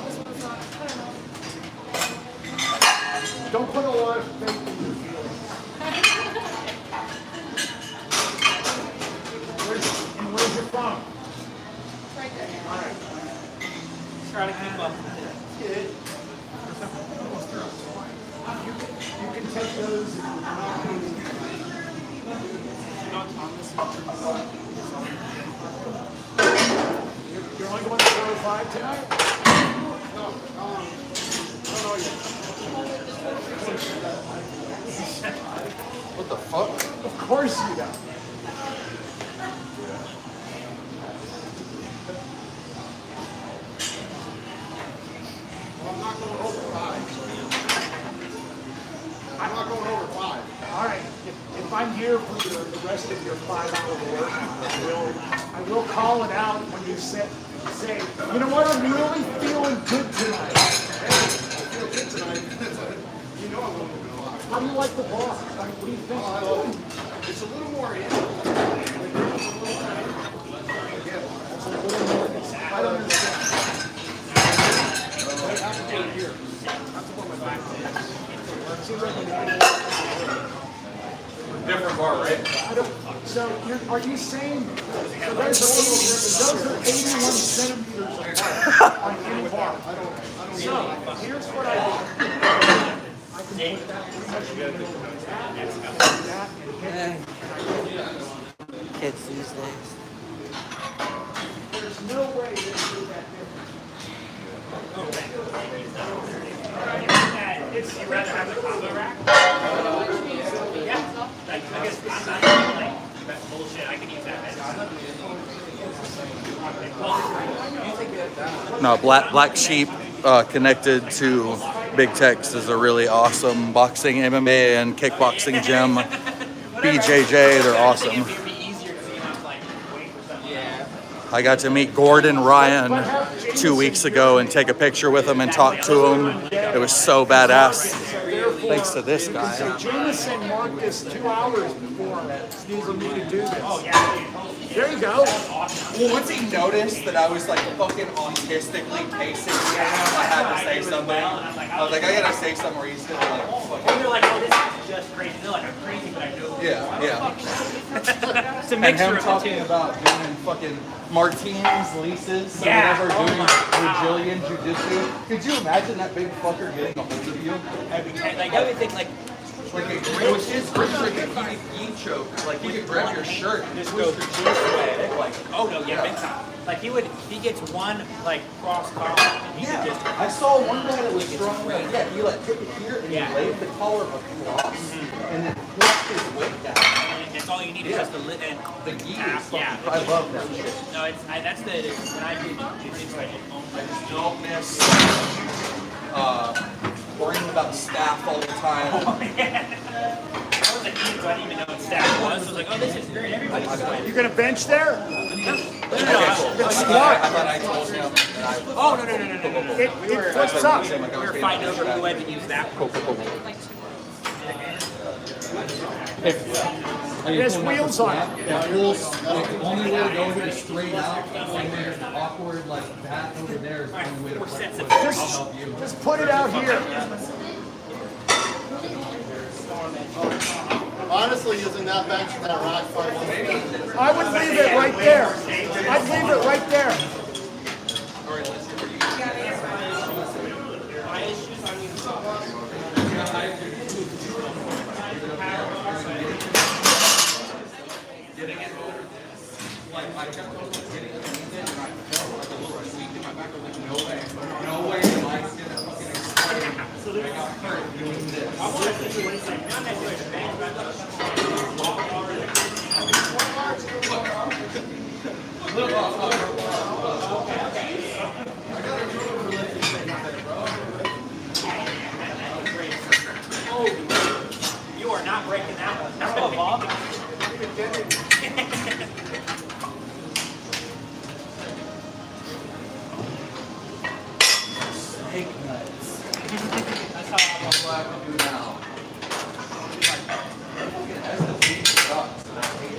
This one's not. I don't know. Don't put a lot of faith in your feelings. Where's your from? Right there. All right. Try to keep up. You can take those and not You're only going to 405 tonight? What the fuck? Of course you don't. I'm not going over 5. I'm not going over 5. All right. If I'm here for the rest of your 5-hour work, I will call it out when you say, you know what, I'm really feeling good tonight. I feel good tonight. You know I'm going to be alive. How do you like the bar? What do you think? It's a little more in. I don't understand. Different bar, right? So are you saying those are 81 centimeters apart on any bar? So here's what I do. I can put that pretty much in the middle of that and hit. Kids these days. There's no way they do that It's you rather have the combo rack? Yeah. Like, I guess I'm not even like that's bullshit. I can use that. No, Black Sheep connected to Big Tex is a really awesome boxing, MMA, and kickboxing gym. BJJ, they're awesome. I got to meet Gordon Ryan 2 weeks ago and take a picture with him and talk to him. It was so badass. Thanks to this guy. So Jameson marked this 2 hours before for me to do this. There you go. Well, once he noticed that I was like fucking autistically pacing down, I had to say something. I was like, I gotta say something where he's gonna like fucking. You're like, oh, this is just crazy. They're like, I'm crazy, but I know. Yeah. It's a And mixture him of the talking two. about doing fucking Martins, Lisa's, or Yeah. whatever, Oh doing my Brazilian Jiu-Jitsu. Could you imagine that big fucker getting a hold of you? Like everything, like Like it was his grip trick and he choke. Like he could grab your shirt and just twist go your this way. like, Oh no, yeah, big time. Like he gets one like cross collar and he yeah. could just I saw one guy that was strong. Like, yeah, he like took it here and Yeah. he laid the collar across and then pushed his weight down. and that's all you need is just the lid and The gi tap. is fucking, Yeah. I love that shit. No, it's that's the when I did jiu-jitsu, I did I just don't miss worrying about staff all the time. I was like, so I didn't even know what staff was. I was like, oh, this is great. Everybody's doing You gonna bench there? It's smart. I thought I told him that I Oh no. It flips up. We were fighting over who had to use that. It has wheels on it. The only way to go is straight out. When there's awkward like that over there is the only way to play. Just put it out here. Honestly, using that bench and that rack fight was I would leave it right there. I'd leave it right there. No way am I gonna fucking explain. I got hurt doing this. You are not breaking that one. No, Bob. Snake nuts. That's how I'm glad to do now. That's the beat sucks, and I hate it.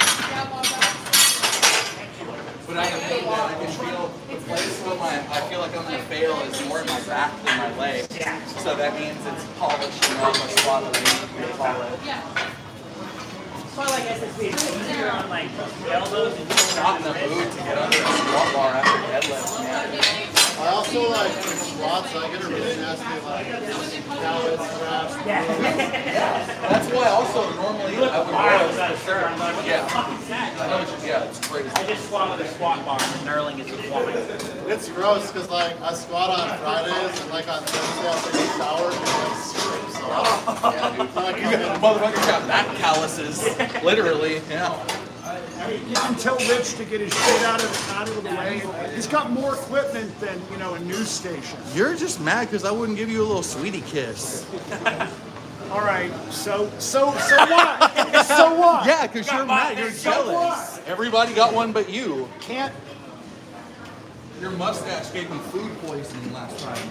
But I admit that I can feel the place where I feel like I'm gonna fail is more in my back than my legs. So that means it's polishing off a spot that I need to be polished. Well, like SSP, it's easier on like elbows and Not in the mood to get under a squat bar after deadlift, man. I also like in squats, I get a really nasty like callus, straps. That's why also normally I would I was wear at a shirt. I'm like, what Yeah. the fuck is that? I know what you, yeah, it's crazy. I just squat with a squat bar and knurling is a squat. It's gross because like I squat on Fridays and like on Thursday I'll take a shower and like scrapes off. Yeah, dude. Motherfuckers got back calluses, literally. Yeah. You can tell Rich to get his shit out of the way. He's got more equipment than, you know, a news station. You're just mad because I wouldn't give you a little sweetie kiss. All right, so what? So what? Yeah, because you're mad. You're jealous. Everybody got one but you. Can't. Your mustache gave me food poisoning last time.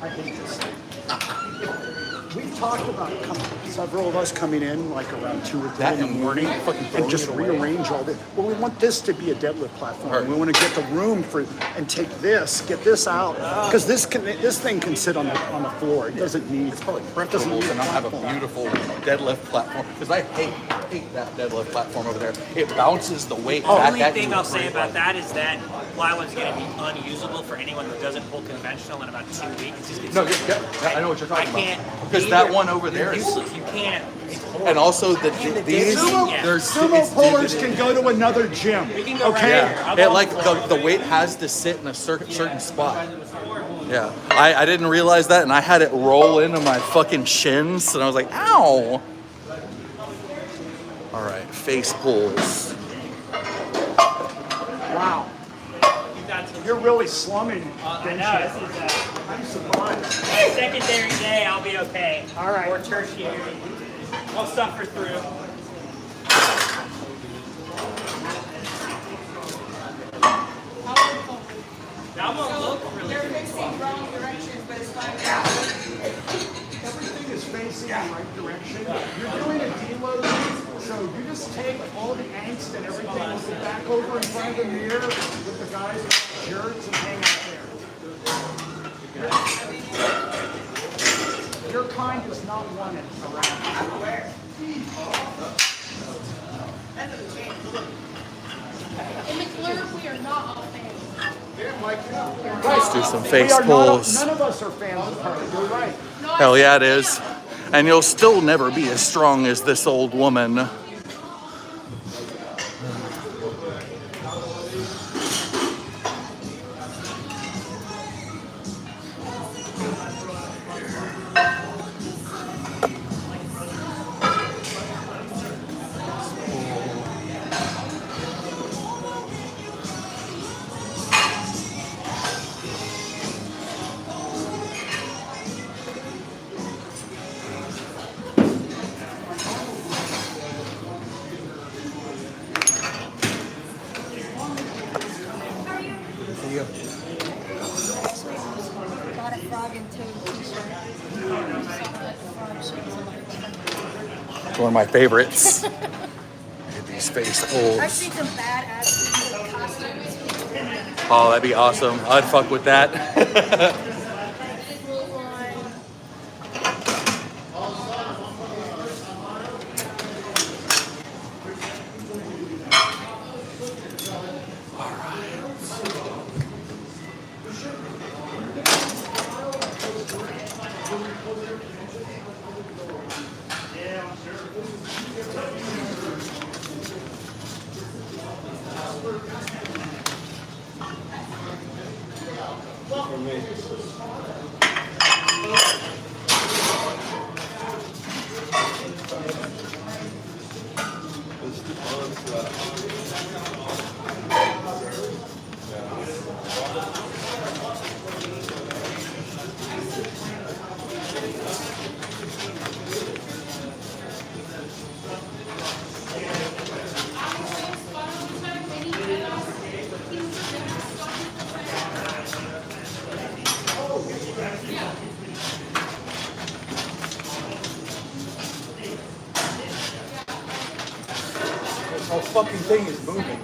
I hate this. we've talked about several of us coming in like around 2 or 3 in the morning fucking and just rearrange all this. Well, we want this to be a deadlift platform. We want to get the room for and get this out because this thing can sit on the floor. It doesn't need. It's probably preferable to not have a beautiful deadlift platform because I hate that deadlift platform over there. It bounces the weight The back only at thing you. I'll say about that is that plywood's going to be unusable for anyone who doesn't pull conventional in about 2 weeks. It just gets No, yeah, I know what you're talking I can't. about. Because that one over there is, useless. You can't. and also these, Yeah. there's Sumo it's pullers divoted. can go to another gym. We can go right Okay. here. I'll Yeah, go like on the floor. the weight has to sit in a certain spot. Yeah, I didn't realize that, and I had it roll into my fucking shins, and I was like, ow. All right, face pulls. Wow. You got some. You're really slumming. I know. This is I'm surprised. my secondary day. I'll be okay. All right. Or tertiary. I'll suffer through. That won't look really They're good. facing wrong directions, but it's fine. Everything is facing the right direction. You're doing a deload, so you just take all the angst and everything with it back over in front of the mirror with the guys in shirts and hang out there. Your kind does not want it around. Where? In McClure, we are not all fans. Let's do some face We are pulls. none of us are fans of her. You're right. Hell yeah, it is. And you'll still never be as strong as this old woman. Got a frog and toad t-shirt. It's one of my favorites. These face I've pulls. seen some badass costumes. Oh, that'd be awesome. I'd fuck with that. Full on. This whole fucking thing is moving.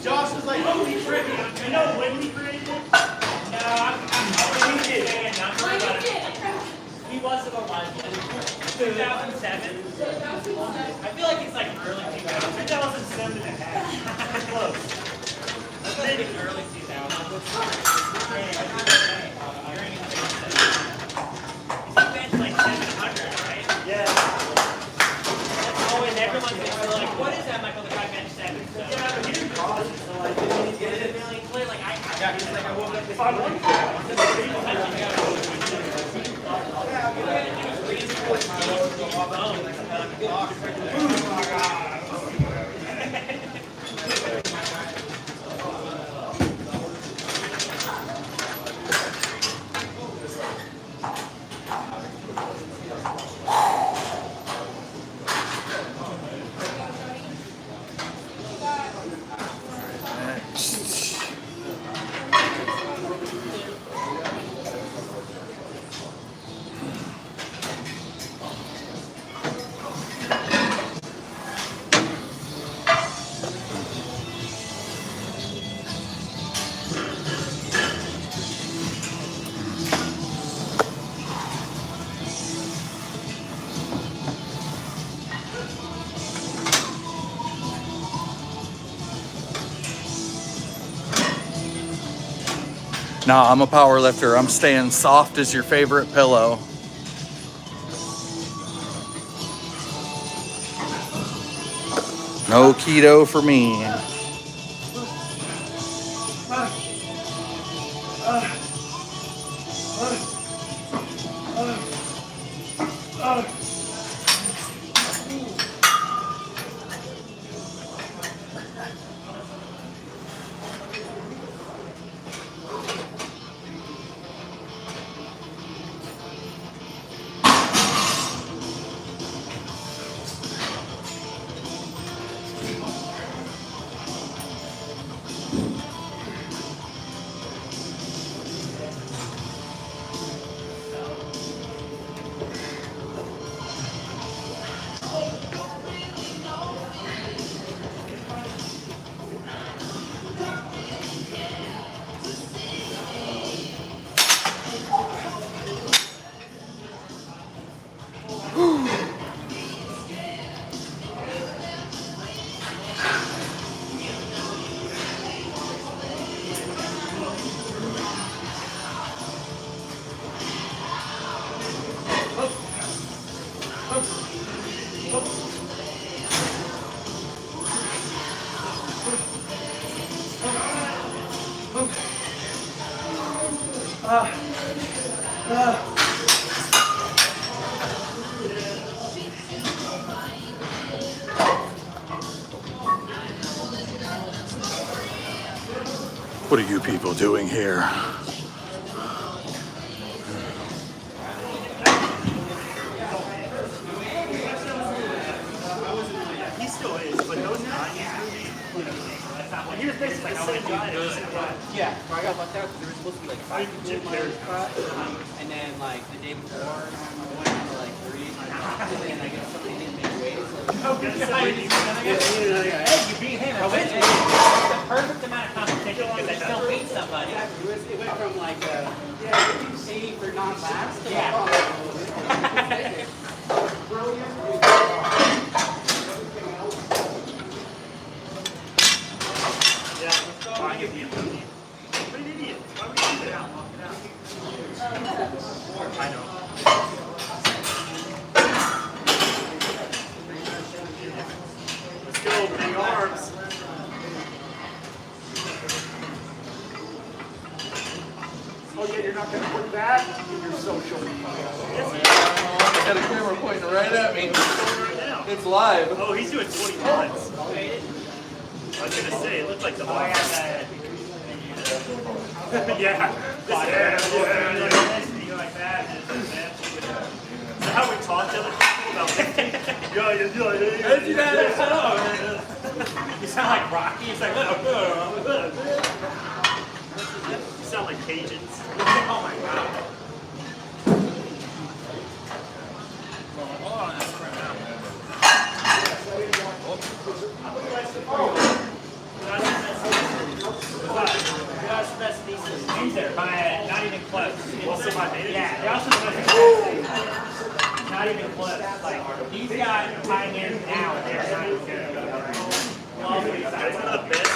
Josh was like, oh, we trivia. You know when we created it? No, I'm he did. He wasn't alive yet. 2007? I feel like it's like early 2000s. 2007 and a half. Close. Maybe early 2000s. You bench like 700, right? Yeah. That's always, everyone's like, what is that, Michael? The guy bench 7. So, Yeah, but he didn't cross it, so like, is it a million clear? Like, I woke up this if I won, Nah, I'm a power lifter. I'm staying soft as your favorite pillow. No keto for me. What are you people doing here? he still is, but those 90s movies, that's not what he was basically the same guy. Yeah, so I got left out because there was supposed to be like 5 people Jim in my Carrey. spot, and then like the day before, I went to like 3, and then I guess somebody didn't make weight. So Hey, you beat him. I went. It's the perfect amount of competition because I still beat somebody. It went from like 80 for non-laps to Yeah, why you beat him? What an idiot. Why would you do that? I know. Let's go, big arms. Oh yeah, you're not gonna put that in your social media. I got a camera pointing right at me. Right now. It's live. Oh, he's doing 20 months. I was gonna say, it looked like the one. Yeah. You like that? Is that how we talk to other people about lifting? You sound like Rocky. It's like, You sound like Cajuns. oh my god. Hold on, that's for now. That's the best thesis. He's there by not even close. Also my name. Yeah, they're also the most expensive. Not even close. Like, he's got pioneers now, and they're not even good. That's one of the best.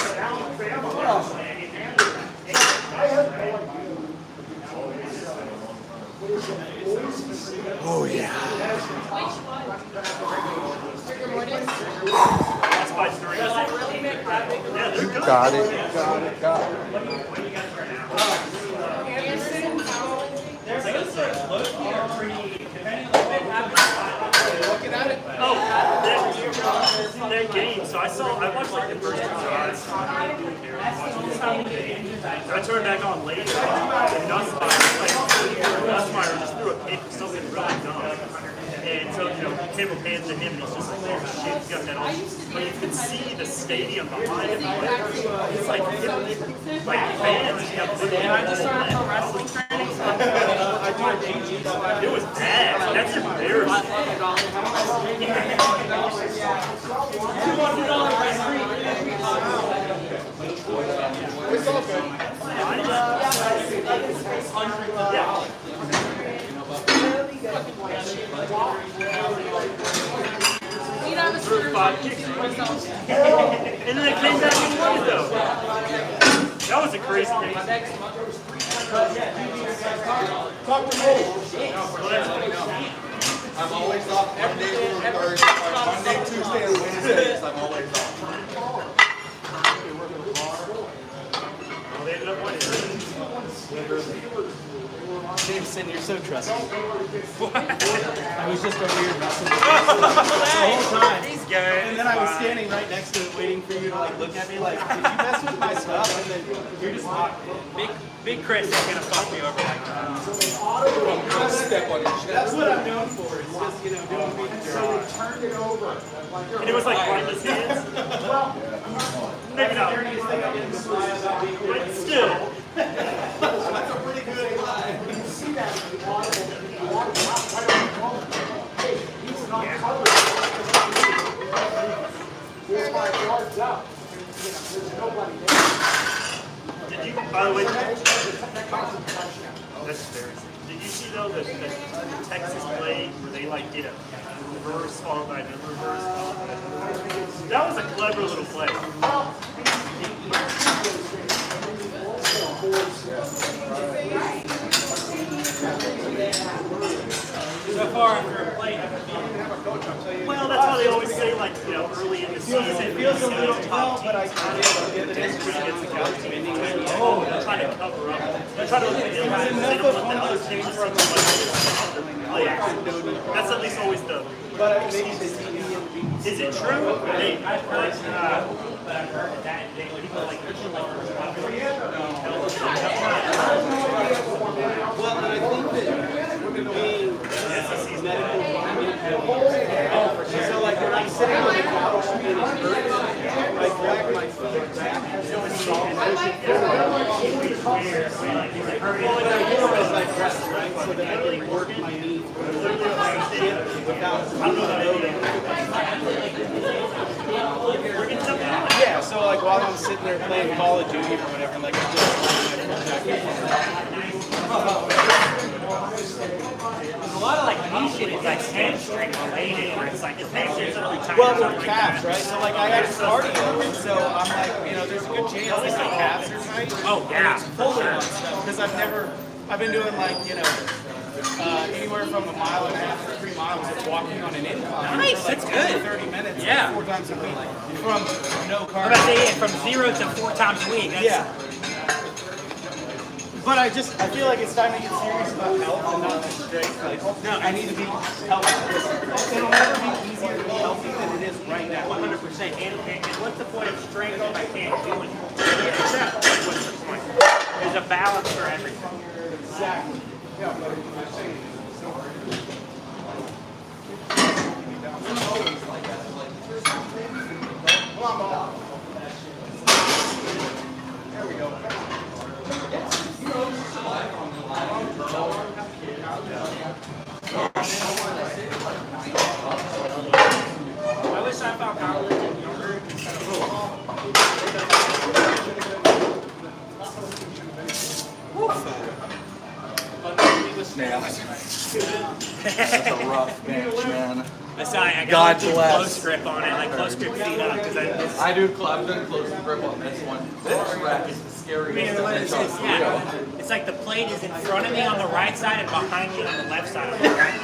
Oh yeah. That's by 3. Yeah, they're good. Got it. Oh, that game. So I watched like the first 2 shots. I turned back on later. And Nussmeier just threw a kick for something really dumb. And so, cable pans to him, and it's just like, oh shit, he's got that on. But you can see the stadium behind him. It's like fans. And I just started pro wrestling training. It was bad. That's embarrassing. It's all good. Yeah. We'd have a Threw 5 kicks. And then it came back and won though. That was a crazy game. I'm always off Monday through Thursday. Monday, Tuesday, and Wednesdays. I'm always off. Well, they ended up winning. Jameson, you're so trusty. I was just over here messing with you the whole time. He's good. And then I was standing right next to it waiting for you to like look at me like, did you mess with my stuff? And then you're just not. Big Chris is gonna fuck me over like that. That's what I'm known for. It's just, doing me. So they turned it over. And it was like right in his hands. Maybe not. But still. That's a pretty good line. You see that in the audible, right on the moment. Hey, he's not covered. 4 or 5 yards up. There's nobody there. Did you, by the way, that's fair. Did you see though the Texas play where they like did a reverse followed by another reverse? That was a clever little play. So far after a play, Well, that's how they always say, like, early in the season. It feels a little tough, but I trying to cover up. They're trying to look at the other teams from That's at least always the. Is it true? Hey, I've heard that people like well, and I think that being medical, so like when I'm sitting on the couch and it's hurting, I drag my feet back and so it's soft. What I do is I rest, right? So that I can work my knee without yeah, so like while I'm sitting there playing Call of Duty or whatever, like I'm just a lot of like knee shit is like hamstring related, where it's like your hamstrings are really tight. well, with calves, right? So like I had cardio, and so I'm like, there's a good chance that my calves are tight. Oh yeah, And it's pulling on stuff because I've been doing like anywhere from a mile and a half to 3 miles of walking on an incline. Nice, for like that's good. 30 minutes, Yeah. like 4 times a week from no I'm cardio. about to say from 0 to 4 times a week. That's, Yeah. But I feel like it's time to get serious about health and not just strength. Like, no, I need to be healthy. It'll never be easier to be healthy than it is right now. 100%. And what's the point of strength if I can't do anything? What's the point? There's a balance for everything. Exactly. There we go. I wish I found powerlifting younger. Yeah. That's a rough bench, man. I God got to do bless. close grip on it, like close grip feet up, because I've done close grip on this one. This rack is the scariest bench on three. it's like the plate is in front of me on the right side and behind me on the left side of the right.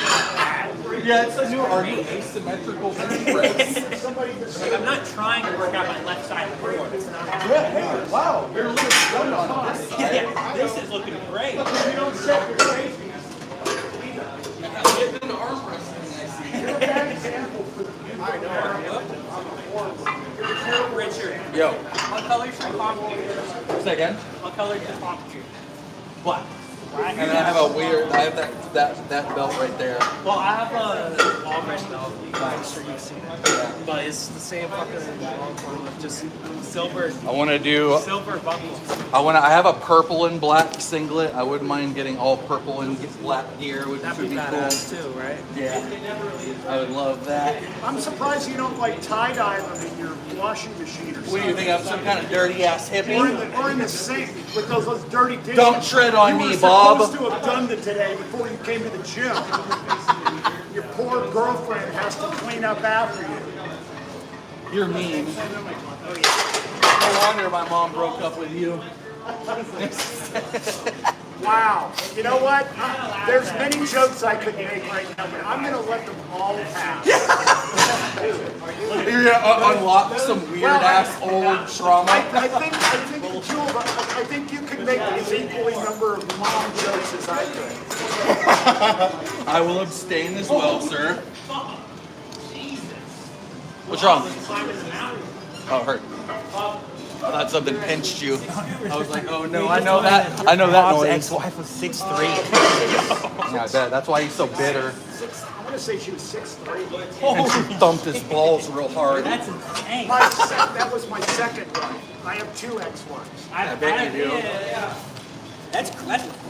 Yeah, it's a new asymmetrical bench press. Like, I'm not trying to work out my left side core. It's not Hey, wow, you're looking good on this side. yeah, this is looking great. You don't set your safety. Getting into arm wrestling, I see. You're a bad example for the Richard, Yo, what color is your pop shoe? say again? What color is your pop shoe? Black. And then I have that belt right there. Well, I have a all red belt. I'm sure you've seen it. But it's the same fucking long form with just silver. I want to do. Silver buckles. I have a purple and black singlet. I wouldn't mind getting all purple and black gear, which That'd would be be cool. badass too, right? Yeah, I would love that. I'm surprised you don't like tie-dye them in your washing machine or What do something. you think? I'm some kind of dirty ass Or in hippie? the sink with those dirty dishes. Don't tread on You me, were Bob. supposed to have done it today before you came to the gym. Your poor girlfriend has to clean up after you. You're mean. No wonder my mom broke up with you. Wow. You know what? There's many jokes I could make right now, but I'm going to let them all pass. You're gonna unlock some weird ass old trauma. I think you could make as equally number of mom jokes as I could. I will abstain as well, sir. What's wrong? Oh, it hurt. I thought something pinched you. I was like, oh no, I know that. I know that Bob's noise. ex-wife was 6'3". Yeah, I bet. That's why he's so bitter. I'm going to say she was 6'3". And she thumped his balls real hard. That's insane. That was my second wife. I have two ex-wives. I bet you do. That's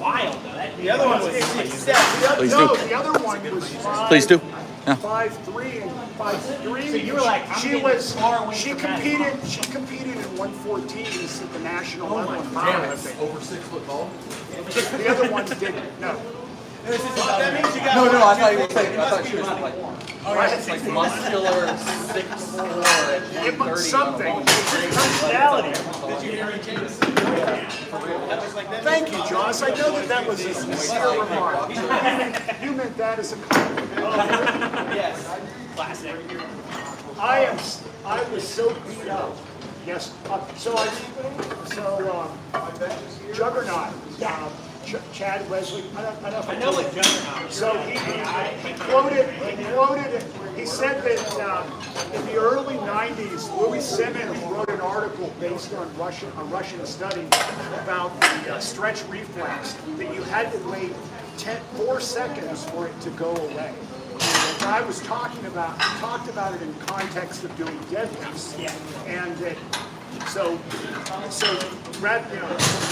wild though. The other one was 6'7". Please No, do. the other one was Please do. Yeah. 5'3" and 5'3". So you were like, I'm she getting was far away she from competed she competed in 114s at the national level in powerlifting. Over 6 foot tall? The other ones didn't. No. That means you got No, I thought you were saying. I thought she was like muscular 6'4" at It was 130 something. on a Personality. Thank you, Joss. I know that was a sincere remark. You meant that as a compliment. Yes. Classic. I was so beat up. Yes. Juggernaut. Chad Wesley. I know what Juggernaut. So he quoted it. He said that in the early 90s, Louis Simmons wrote an article based on a Russian study about the stretch reflex, that you had to wait 4 seconds for it to go away. And I was talked about it in context of doing deadlifts. Yeah. And that, so Brad, he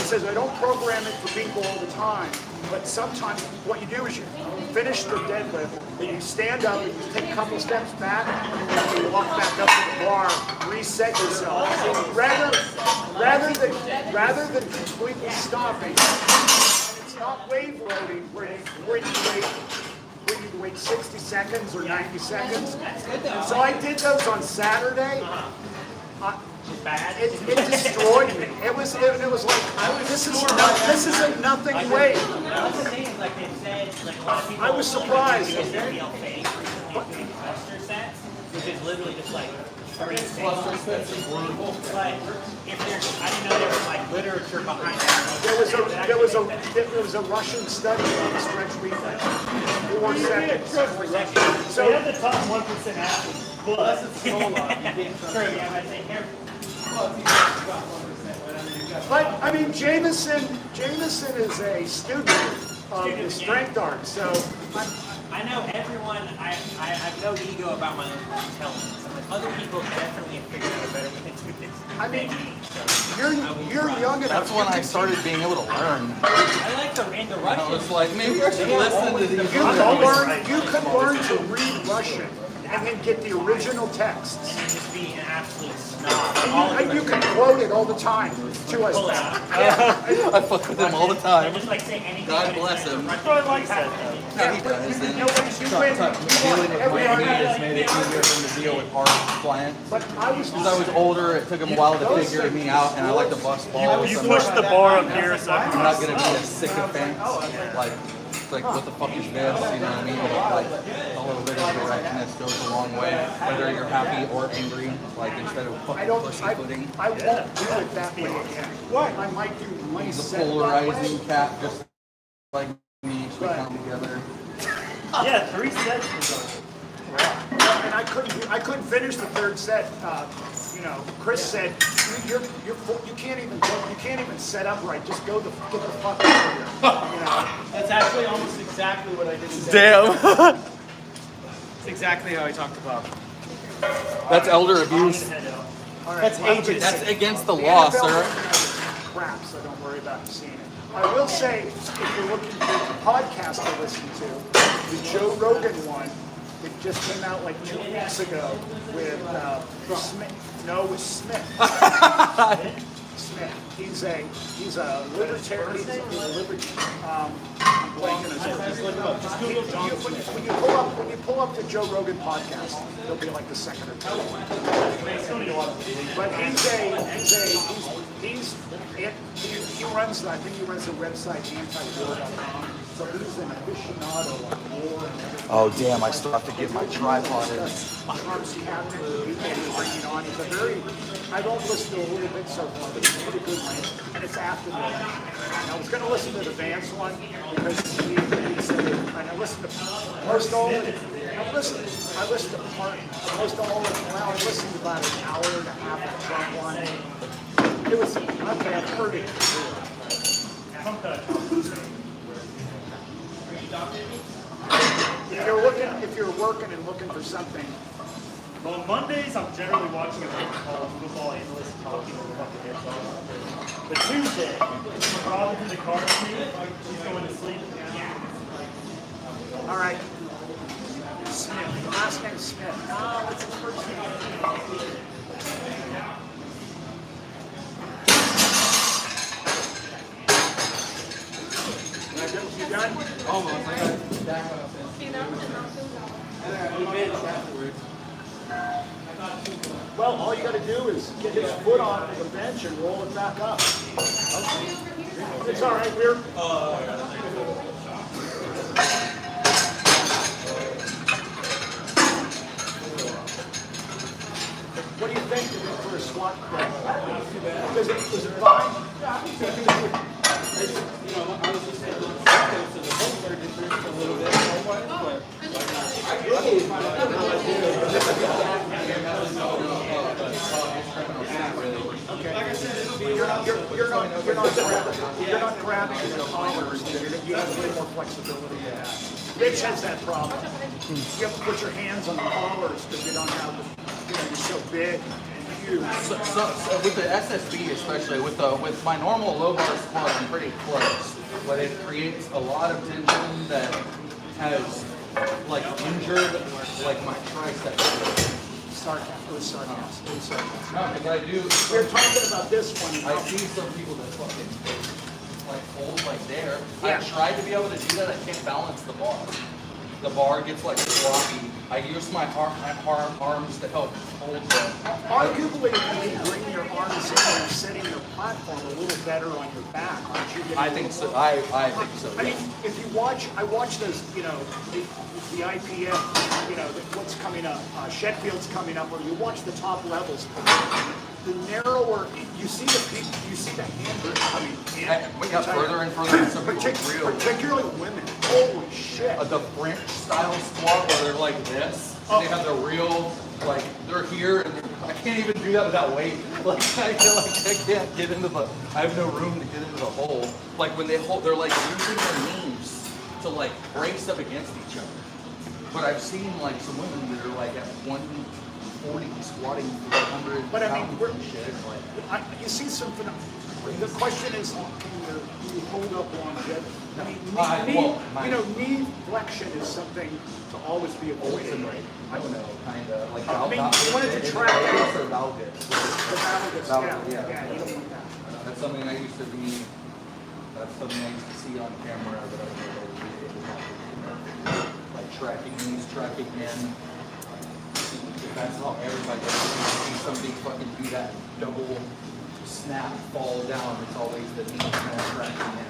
says, I don't program it for people all the time, but sometimes what you do is you finish the deadlift, then you stand up and you take a couple steps back, and then you walk back up to the bar, reset yourself. Rather than completely stopping, it's not wave loading where you wait 60 seconds or 90 seconds. And so I did those on Saturday. It destroyed me. It was like this is a nothing weight. That's the thing is like they said, like a lot of people. I was surprised. Feel fake cluster sets, which is literally just like 3 cluster sets. But if there's, I didn't know there was like literature behind that. There was a Russian study on stretch reflex. 4 seconds. So you have the top 1% athletes. But But I mean, Jameson is a student of the strength art, so I know everyone. I have no ego about my own intelligence. Other people definitely have figured out a better way to do this. I mean, you're young enough. That's when I started being able to learn. I like the Russian. I was like, maybe I should listen to these. You can learn to read Russian. and then get the original texts. And just be an absolute snob. And you can quote it all the time to us. Pull out. I fuck with him all the time. Just like say anything. God bless him. I like that. No, he does. And You win. dealing with my knee has made it easier for him to deal with hard clients. But I was Because I was older, it took him a while to figure me out, and I like to bust balls. You so push the bar up here, so I I'm not gonna be a sycophant. Like what the fuck is this? You know what I mean? Like a little bit of directness goes a long way, whether you're happy or angry. Like instead of fucking pussyfooting. I won't do it that way again. What? I might do one He's a set that polarizing way. cat, just like me. So we come together. Yeah, 3 sets was And I couldn't finish the third set. You know, Chris said you can't even set up right. Just get the fuck out of here. You know? That's actually almost exactly what I did today. Damn. It's exactly how I talked about. That's elder abuse. All right, That's against the law, sir. Crap, so don't worry about seeing it. I will say, if you're looking for a podcast to listen to, the Joe Rogan one, it just came out like 2 weeks ago with Smith. No, with Smith. Smith. He's a libertarian. He's a libertarian. I'm blanking his name. When you pull up the Joe Rogan podcast, he'll be like the second or third one. But he runs the website antiwar.com. So he's an aficionado on war and everything. Oh damn! I still have to get my tripod in. Trump's captain, he's bringing on. He's a very. I've only listened to a little bit so far, but it's pretty good. And it's after the election. And I was going to listen to the Vance one because he said, and I listened to most all of it. I listened to most all of it. Well, I listened to about an hour and a half of the Trump one. It was okay. I've heard it before. If you're working and looking for something. Well, on Mondays, I'm generally watching a football analyst talking with fucking heads on. But Tuesday, Robin in the car with me, she's going to sleep. All right. Smith. Last name Smith. No, what's his first name? You done? Almost. I got it back up. Well, all you got to do is get his foot on the bench and roll it back up. It's all right. We're. What do you think for a squat press? Was it fine? You know, I was just saying, so the bolts are different a little bit. You're not grabbing your collars. You have a little more flexibility. Rich has that problem. You have to put your hands on the collars because you don't have the, you're so big and huge. So with the SSB, especially with my normal low bar squat, I'm pretty close, but it creates a lot of tension that has like injured like my tricep. Sarcasm. It was sarcasm. It was sarcasm. No, because I do. We're talking about this one. I see some people that fucking like hold like there. Yeah. I tried to be able to do that. I can't balance the bar. The bar gets like sloppy. I use my arms to help hold the. Arguably, you can bring your arms in and setting your platform a little better on your back, aren't you? I think so. I think so. I mean, if you watch, I watch those, you know, the IPF, you know, what's coming up, Sheffield's coming up, or you watch the top levels. The narrower, you see the hand coming in. We got further and further. Some people particularly women. Holy shit! The French style squat where they're like this. They have the real, like they're here, and I can't even do that without weight. Like I feel like I can't get into the. I have no room to get into the hole. Like when they hold, they're like using their knees to like brace up against each other. But I've seen like some women that are like at 140 squatting 400 But I mean, pounds and shit. Like, you see some The question is, can you hold up longevity? Knee flexion is something to always be avoided, right? I don't know, kind of. Like, I mean, you wanted to track out or valgus. the valgus, yeah, you don't want that. That's something I used to be. That's something I used to see on camera that I was like tracking knees, tracking in. That's how everybody does it. You see somebody fucking do that double snap, fall down. It's always the knee kind of tracking in.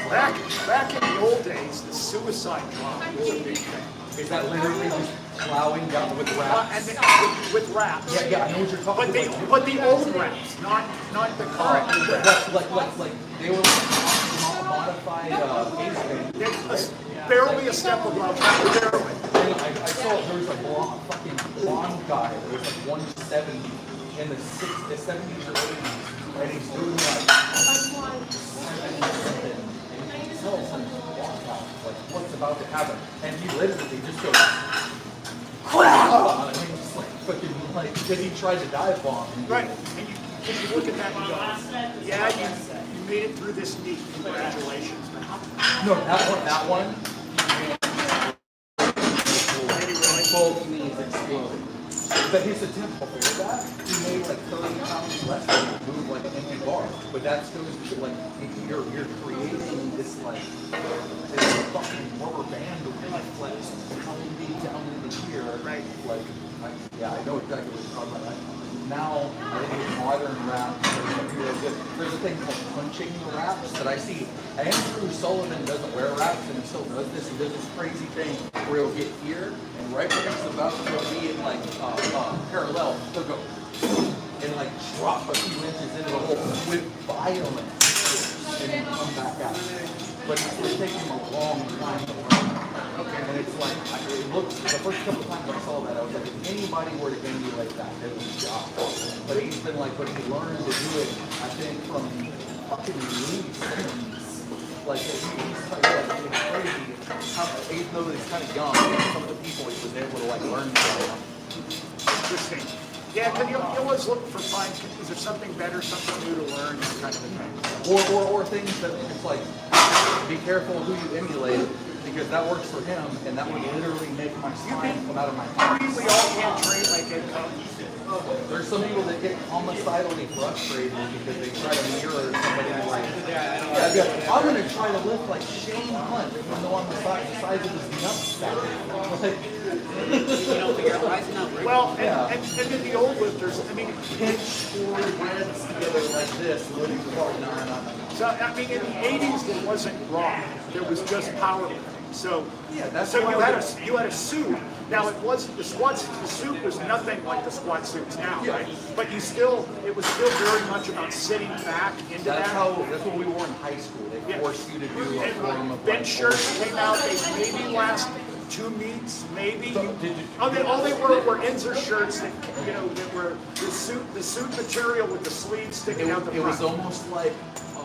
Back in the old days, the suicide drop was a big thing. Is that literally just plowing down with wraps? With wraps. Yeah, I know what you're talking about. But the old wraps, not the current wraps. Like they were modified Barely a step above barely. I saw there was a fucking blonde guy that was like 170 in the 70s or 80s, and he's doing like 70 something. And you tell something like what's about to happen, and he literally just goes, and he's just like fucking like because he tried to dive bomb. Right, and you look at that and go, yeah, you made it through this knee. Congratulations. No, that one. Both knees explode. But his attempt before that, he made like 30 pounds less than move like an empty bar. But that's goes to like you're creating this like this fucking rubber band reflex coming down into here. Right. Like I know exactly what you're talking about. Now I think with modern raps, there's a thing called punching the raps that I see. Andrew Sullivan doesn't wear raps and he still does this. He does this crazy thing where he'll get here and right when it's about to be in like parallel, he'll go and like drop a few inches into the hole with violence and then come back out. But it's taking a long time to learn. And it's like, it looks, the first couple times I saw that, I was like, if anybody were to emulate that, it would be job. But he's been like, but he learned to do it, I think, from fucking Lee Simmons. Like, he's kind of like, it's crazy. Even though he's kind of young, some of the people he was able to like learn from. Interesting. Yeah, because you always look for is there something better, something new to learn, kind of a thing. Or things that it's like, be careful who you emulate, because that works for him, and that would literally make my spine come out of my house. We all can't train like Ed Cohen. There's some people that get homicidally frustrated because they try to mirror somebody like, I'm going to try to lift like Shane Hunt, even though I'm the size of his nutsack. Well, and then the old lifters, I mean, Pinch 4 breads together like this. So, I mean, in the 80s, there wasn't raw. There was just powerlifting. So, you had a suit. Now, it wasn't the squats. The suit was nothing like the squat suits now, right? But it was still very much about sitting back into that. That's what we wore in high school. They forced you to do a form of bench shirts came out. They maybe last 2 meets, maybe. All they were Inzer shirts that that were the suit material with the sleeves sticking out the front. It was almost like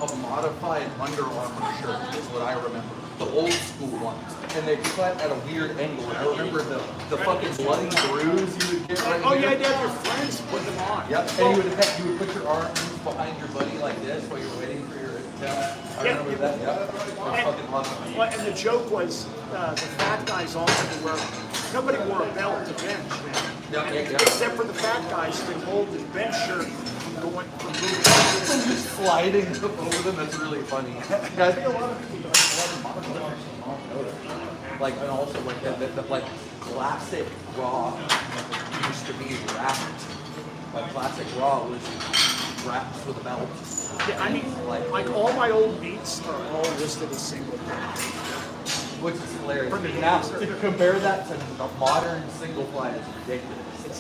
a modified Under Armour shirt is what I remember. The old school ones. And they cut at a weird angle. I remember the fucking bloody bruise you would get right you had to have your friends put them on. Yep. And you would put your arms behind your buddy like this while you're waiting for your test. I remember that. Yeah. That was fucking awesome. And the joke was the fat guys all had to wear. Nobody wore a belt to bench, man. Except for the fat guys that hold the bench shirt from going from moving. Just sliding over them. That's really funny. Guys, a lot of people like, and also like that like classic raw used to be wrapped. Like classic raw was wrapped with a belt. Yeah, I mean, like all my old meats are all listed as single. Which is hilarious. Now, to compare that to the modern single fly is ridiculous.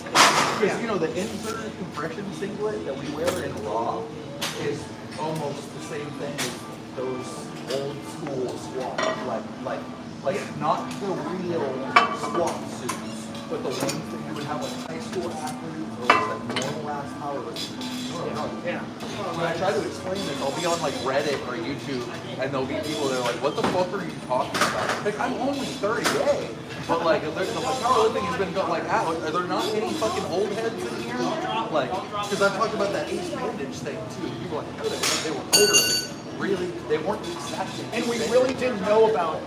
Because the insert compression singlet that we wear in raw is almost the same thing as those old school squat, like not the real squat suits, but the ones that you would have like high school athletes or like normal ass powerlifters. Yeah. When I try to explain this, I'll be on like Reddit or YouTube, and there'll be people that are like, "What the fuck are you talking about?" Like, I'm only 38, but like, powerlifting has been like, are there not any fucking old heads in here? like, because I'm talking about that ace bandage thing too. People are like, oh, they were literally, really, they weren't exactly. And we really didn't know about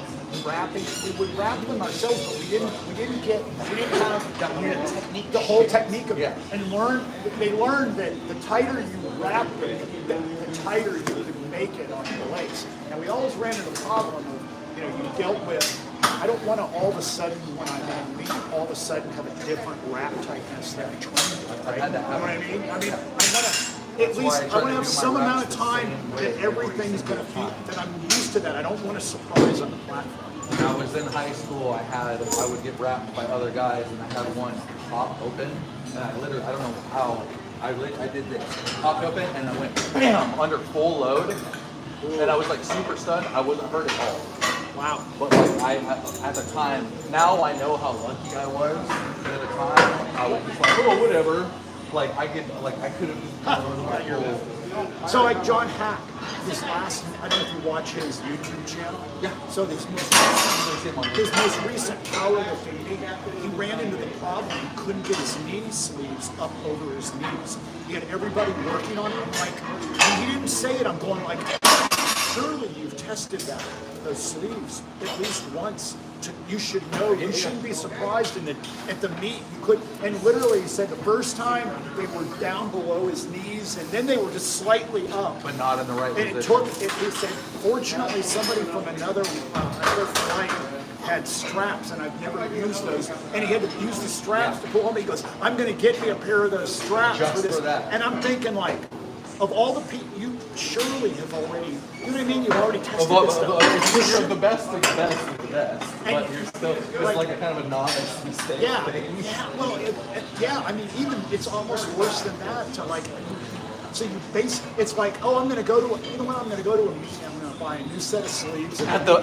wrapping. We would wrap them ourselves, but we didn't have the whole technique of it. And they learned that the tighter you wrap them, the tighter you can make it on the legs. And we always ran into the problem of, you dealt with, I don't want to all of a sudden, when I'm in meet, all of a sudden have a different wrap tightness that I trained with, right? You know what I mean? I want to have some amount of time that everything's going to feel, that I'm used to that. I don't want a surprise on the platform. When I was in high school, I would get wrapped by other guys, and I had one pop open, and I don't know how, I did this, popped open, and I went bam, under full load, and I was like super stunned. I wasn't hurt at all. Wow. But like at the time, now I know how lucky I was, but at the time, I was just like, oh, whatever. Like I could have. So like John Hack, I don't know if you watch his YouTube channel. Yeah. So his most recent powerlifting meet, he ran into the problem he couldn't get his knee sleeves up over his knees. He had everybody working on him, like, and he didn't say it, I'm going like, surely you've tested those sleeves at least once. You should know. You shouldn't be surprised at the meet. You could, and literally he said the first time they were down below his knees, and then they were just slightly up, but not in the right and position. He said, fortunately, somebody from another flight had straps, and I've never used those. And he had to use the straps to pull them. He goes, "I'm going to get me a pair of those straps Just for this." for that. And I'm thinking, like, of all the people, you surely have already, you know what I mean? You've already tested this stuff. You're the best of the best of the best, but you're still, it's like a kind of a novice mistake thing. Well, I mean, even, it's almost worse than that to like, so you it's like, oh, I'm going to go to, you know what, I'm going to go to a meet, I'm going to buy a new set of sleeves. At the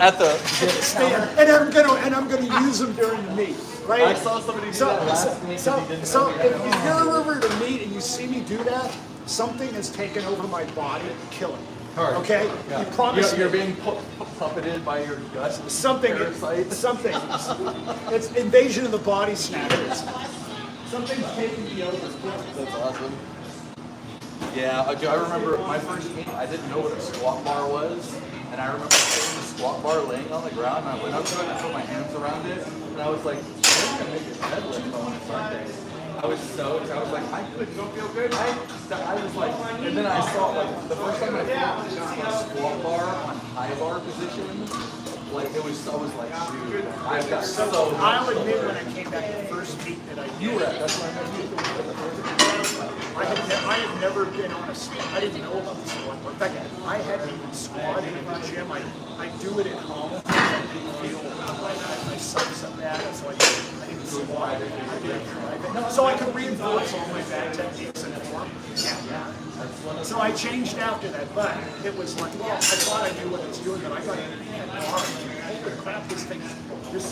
stand, and I'm going to use them during the meet, right? I saw somebody do that last week. So if you're over at a meet and you see me do that, something has taken over my body, kill it. Okay? Yeah. You promise You're me. being puppeted by your gut. Something. It's invasion of the body snatchers. Something's taking me over. That's awesome. Yeah, I remember my first meet, I didn't know what a squat bar was, and I remember taking the squat bar laying on the ground, and I went up to it and put my hands around it, and I was like, I'm going to make a deadlift on Sunday. I was stoked. I was like, I couldn't feel good. I was like, and then I saw, like, the first time I felt a squat bar on high bar position, like, I was like, dude, I've got so I'll admit when I came back the first meet that I You were at, that's why I had never been on a squat. I didn't know about the squat bar. In fact, I hadn't even squatted in the gym. I do it at home. I didn't feel my subs up bad, so I didn't squat. So I could reinforce all my bad techniques and form. So I changed after that, but it was like, well, I thought I knew what I was doing, but I got in and holy crap, this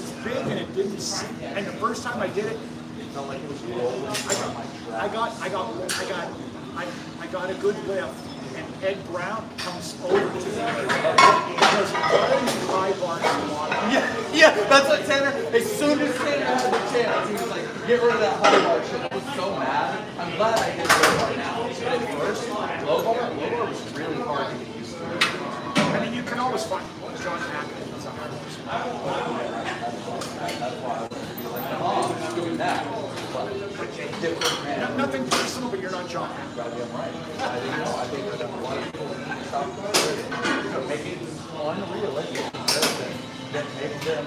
is big, and it didn't see. And the first time I did it, it felt like it was rolling. I got a good lift, and Ed Brown comes over to me and goes, "Why are you high bar squat?" Yeah, that's what Tanner, as soon as Tanner had the chance, he was like, get rid of that high bar shit. I was so mad. I'm glad I did low bar now. But at first, low bar was really hard to get used to. I mean, you can always find John Hackett as a high bar squat. That's why I wanted to be like, oh, I'm just doing that. But different man. Nothing personal, but you're not John Hackett. Goddamn right. I think that a lot of people stop making it unrealistic that make them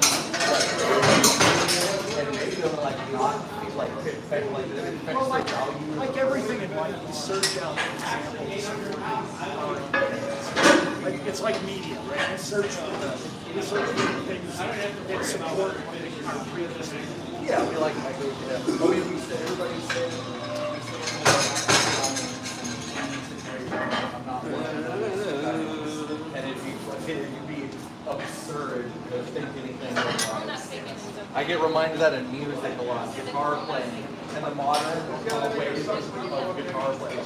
and make them like not like affect like value. Like everything in life, we search out examples. It's like media, right? We search for things that support our previous. Yeah, we like we said everybody said I'm not working, and it'd be absurd to think anything otherwise. I get reminded of that in music a lot, guitar playing, and the modern ways of guitar playing.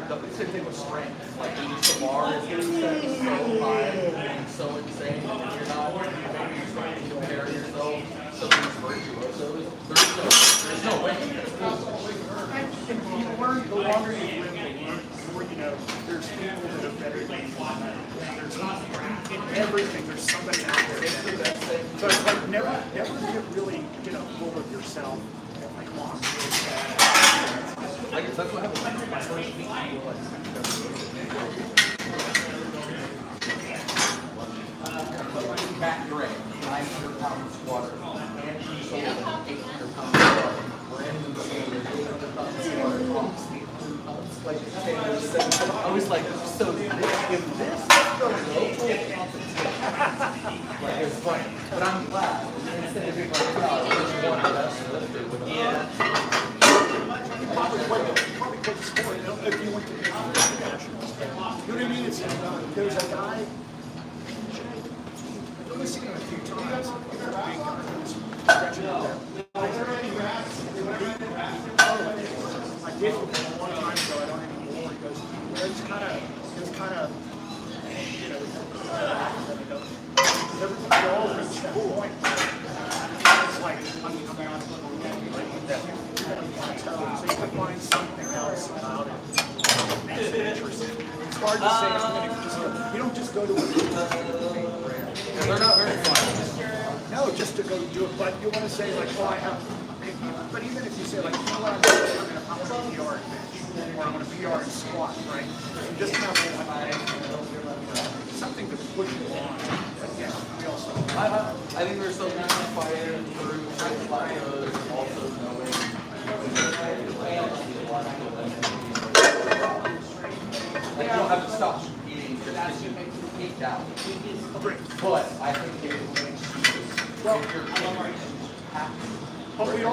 The same thing with strength. Like the bar is getting set so high and so insane, and if you're not maybe trying to compare yourself to these virtuosos, there's no way. everything, there's somebody out there. So it's like never get really, full of yourself. Like, come on. I guess that's what happened. My first week, Matt Gray, 900 pound squatter. Andrew Soler, 800 pound squatter. Brandon Soler, 800 pound squatter. Like, I was like, so if this is the local competition, like it's funny. But I'm glad. Instead of being like, oh, there's one best lifter with a Probably quite the sport, if you went to the nationals. You know what I mean? It's, there's a guy, I've seen him a few times. Big guy, stretching out there. I did a long time ago, I don't anymore. He goes, it's kind of, they all reach that point. It's like, I'm not so you can find something else about it that's interesting. It's hard to say. You don't just go to a they're not very fun. no, just to go do it. But you want to say like, oh, I have. But even if you say like, you know what, I'm going to PR and bench, or I'm going to PR and squat, right? You just have something to push you on. But yeah, we also. I think there's something to fire through certain plateaus, also knowing. Like, you don't have to stop eating just because you eat down. But I think it makes you Well, but we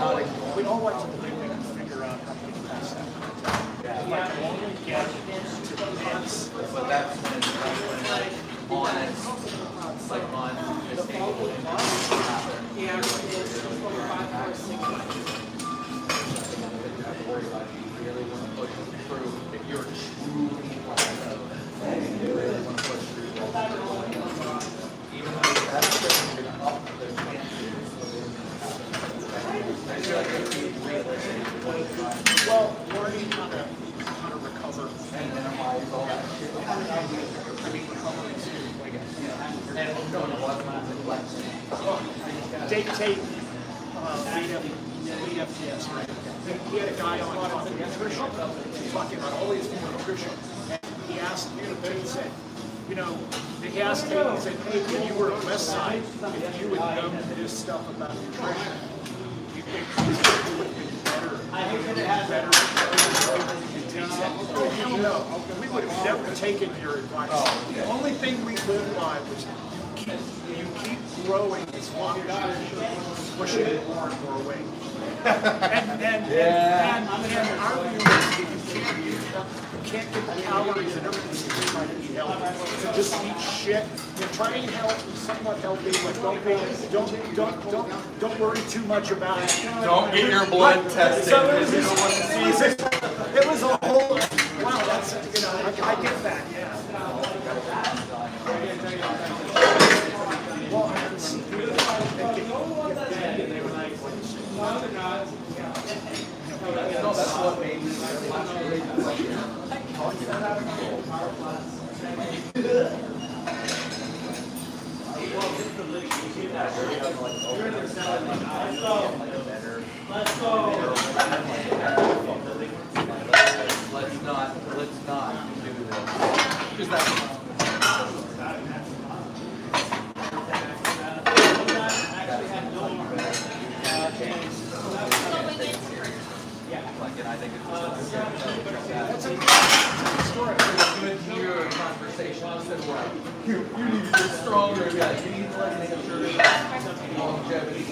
all like to believe we can figure out how to get past that. Like, only get to this. but that's when it's honest, it's like unmistakable. Worry about it. You really want to push through if you're truly plateaued. You really want to push through that. Even though that's going to up the chances. I feel like it's realistic. Well, learning how to recover And minimize all that shit. recovery too. And no, what's not neglecting. Take BFTS, right? He had a guy on nutrition, talking about all his nutrition, and he asked Tate, said, he asked Tate, he said, hey, when you were at Westside, if you would know this stuff about nutrition, you think you would have been better. And Tate said, oh, no, we would have never taken your advice. The only thing we lived by was you keep growing as long as you're pushing more and more weight. And our view is you can't get the calories and everything you try to eat healthy. So just eat shit. Try to eat healthy, somewhat healthy, but don't worry too much about it. Don't get your blood tested. So it was a whole. Wow, that's I get that. Yeah. Well, I haven't seen people that get big and they were like, No, that's what made me Let's not do this. Because that's like, and I think it's a good year of conversation. Instead of like, you need to get stronger, guys. You need to like make sure that longevity.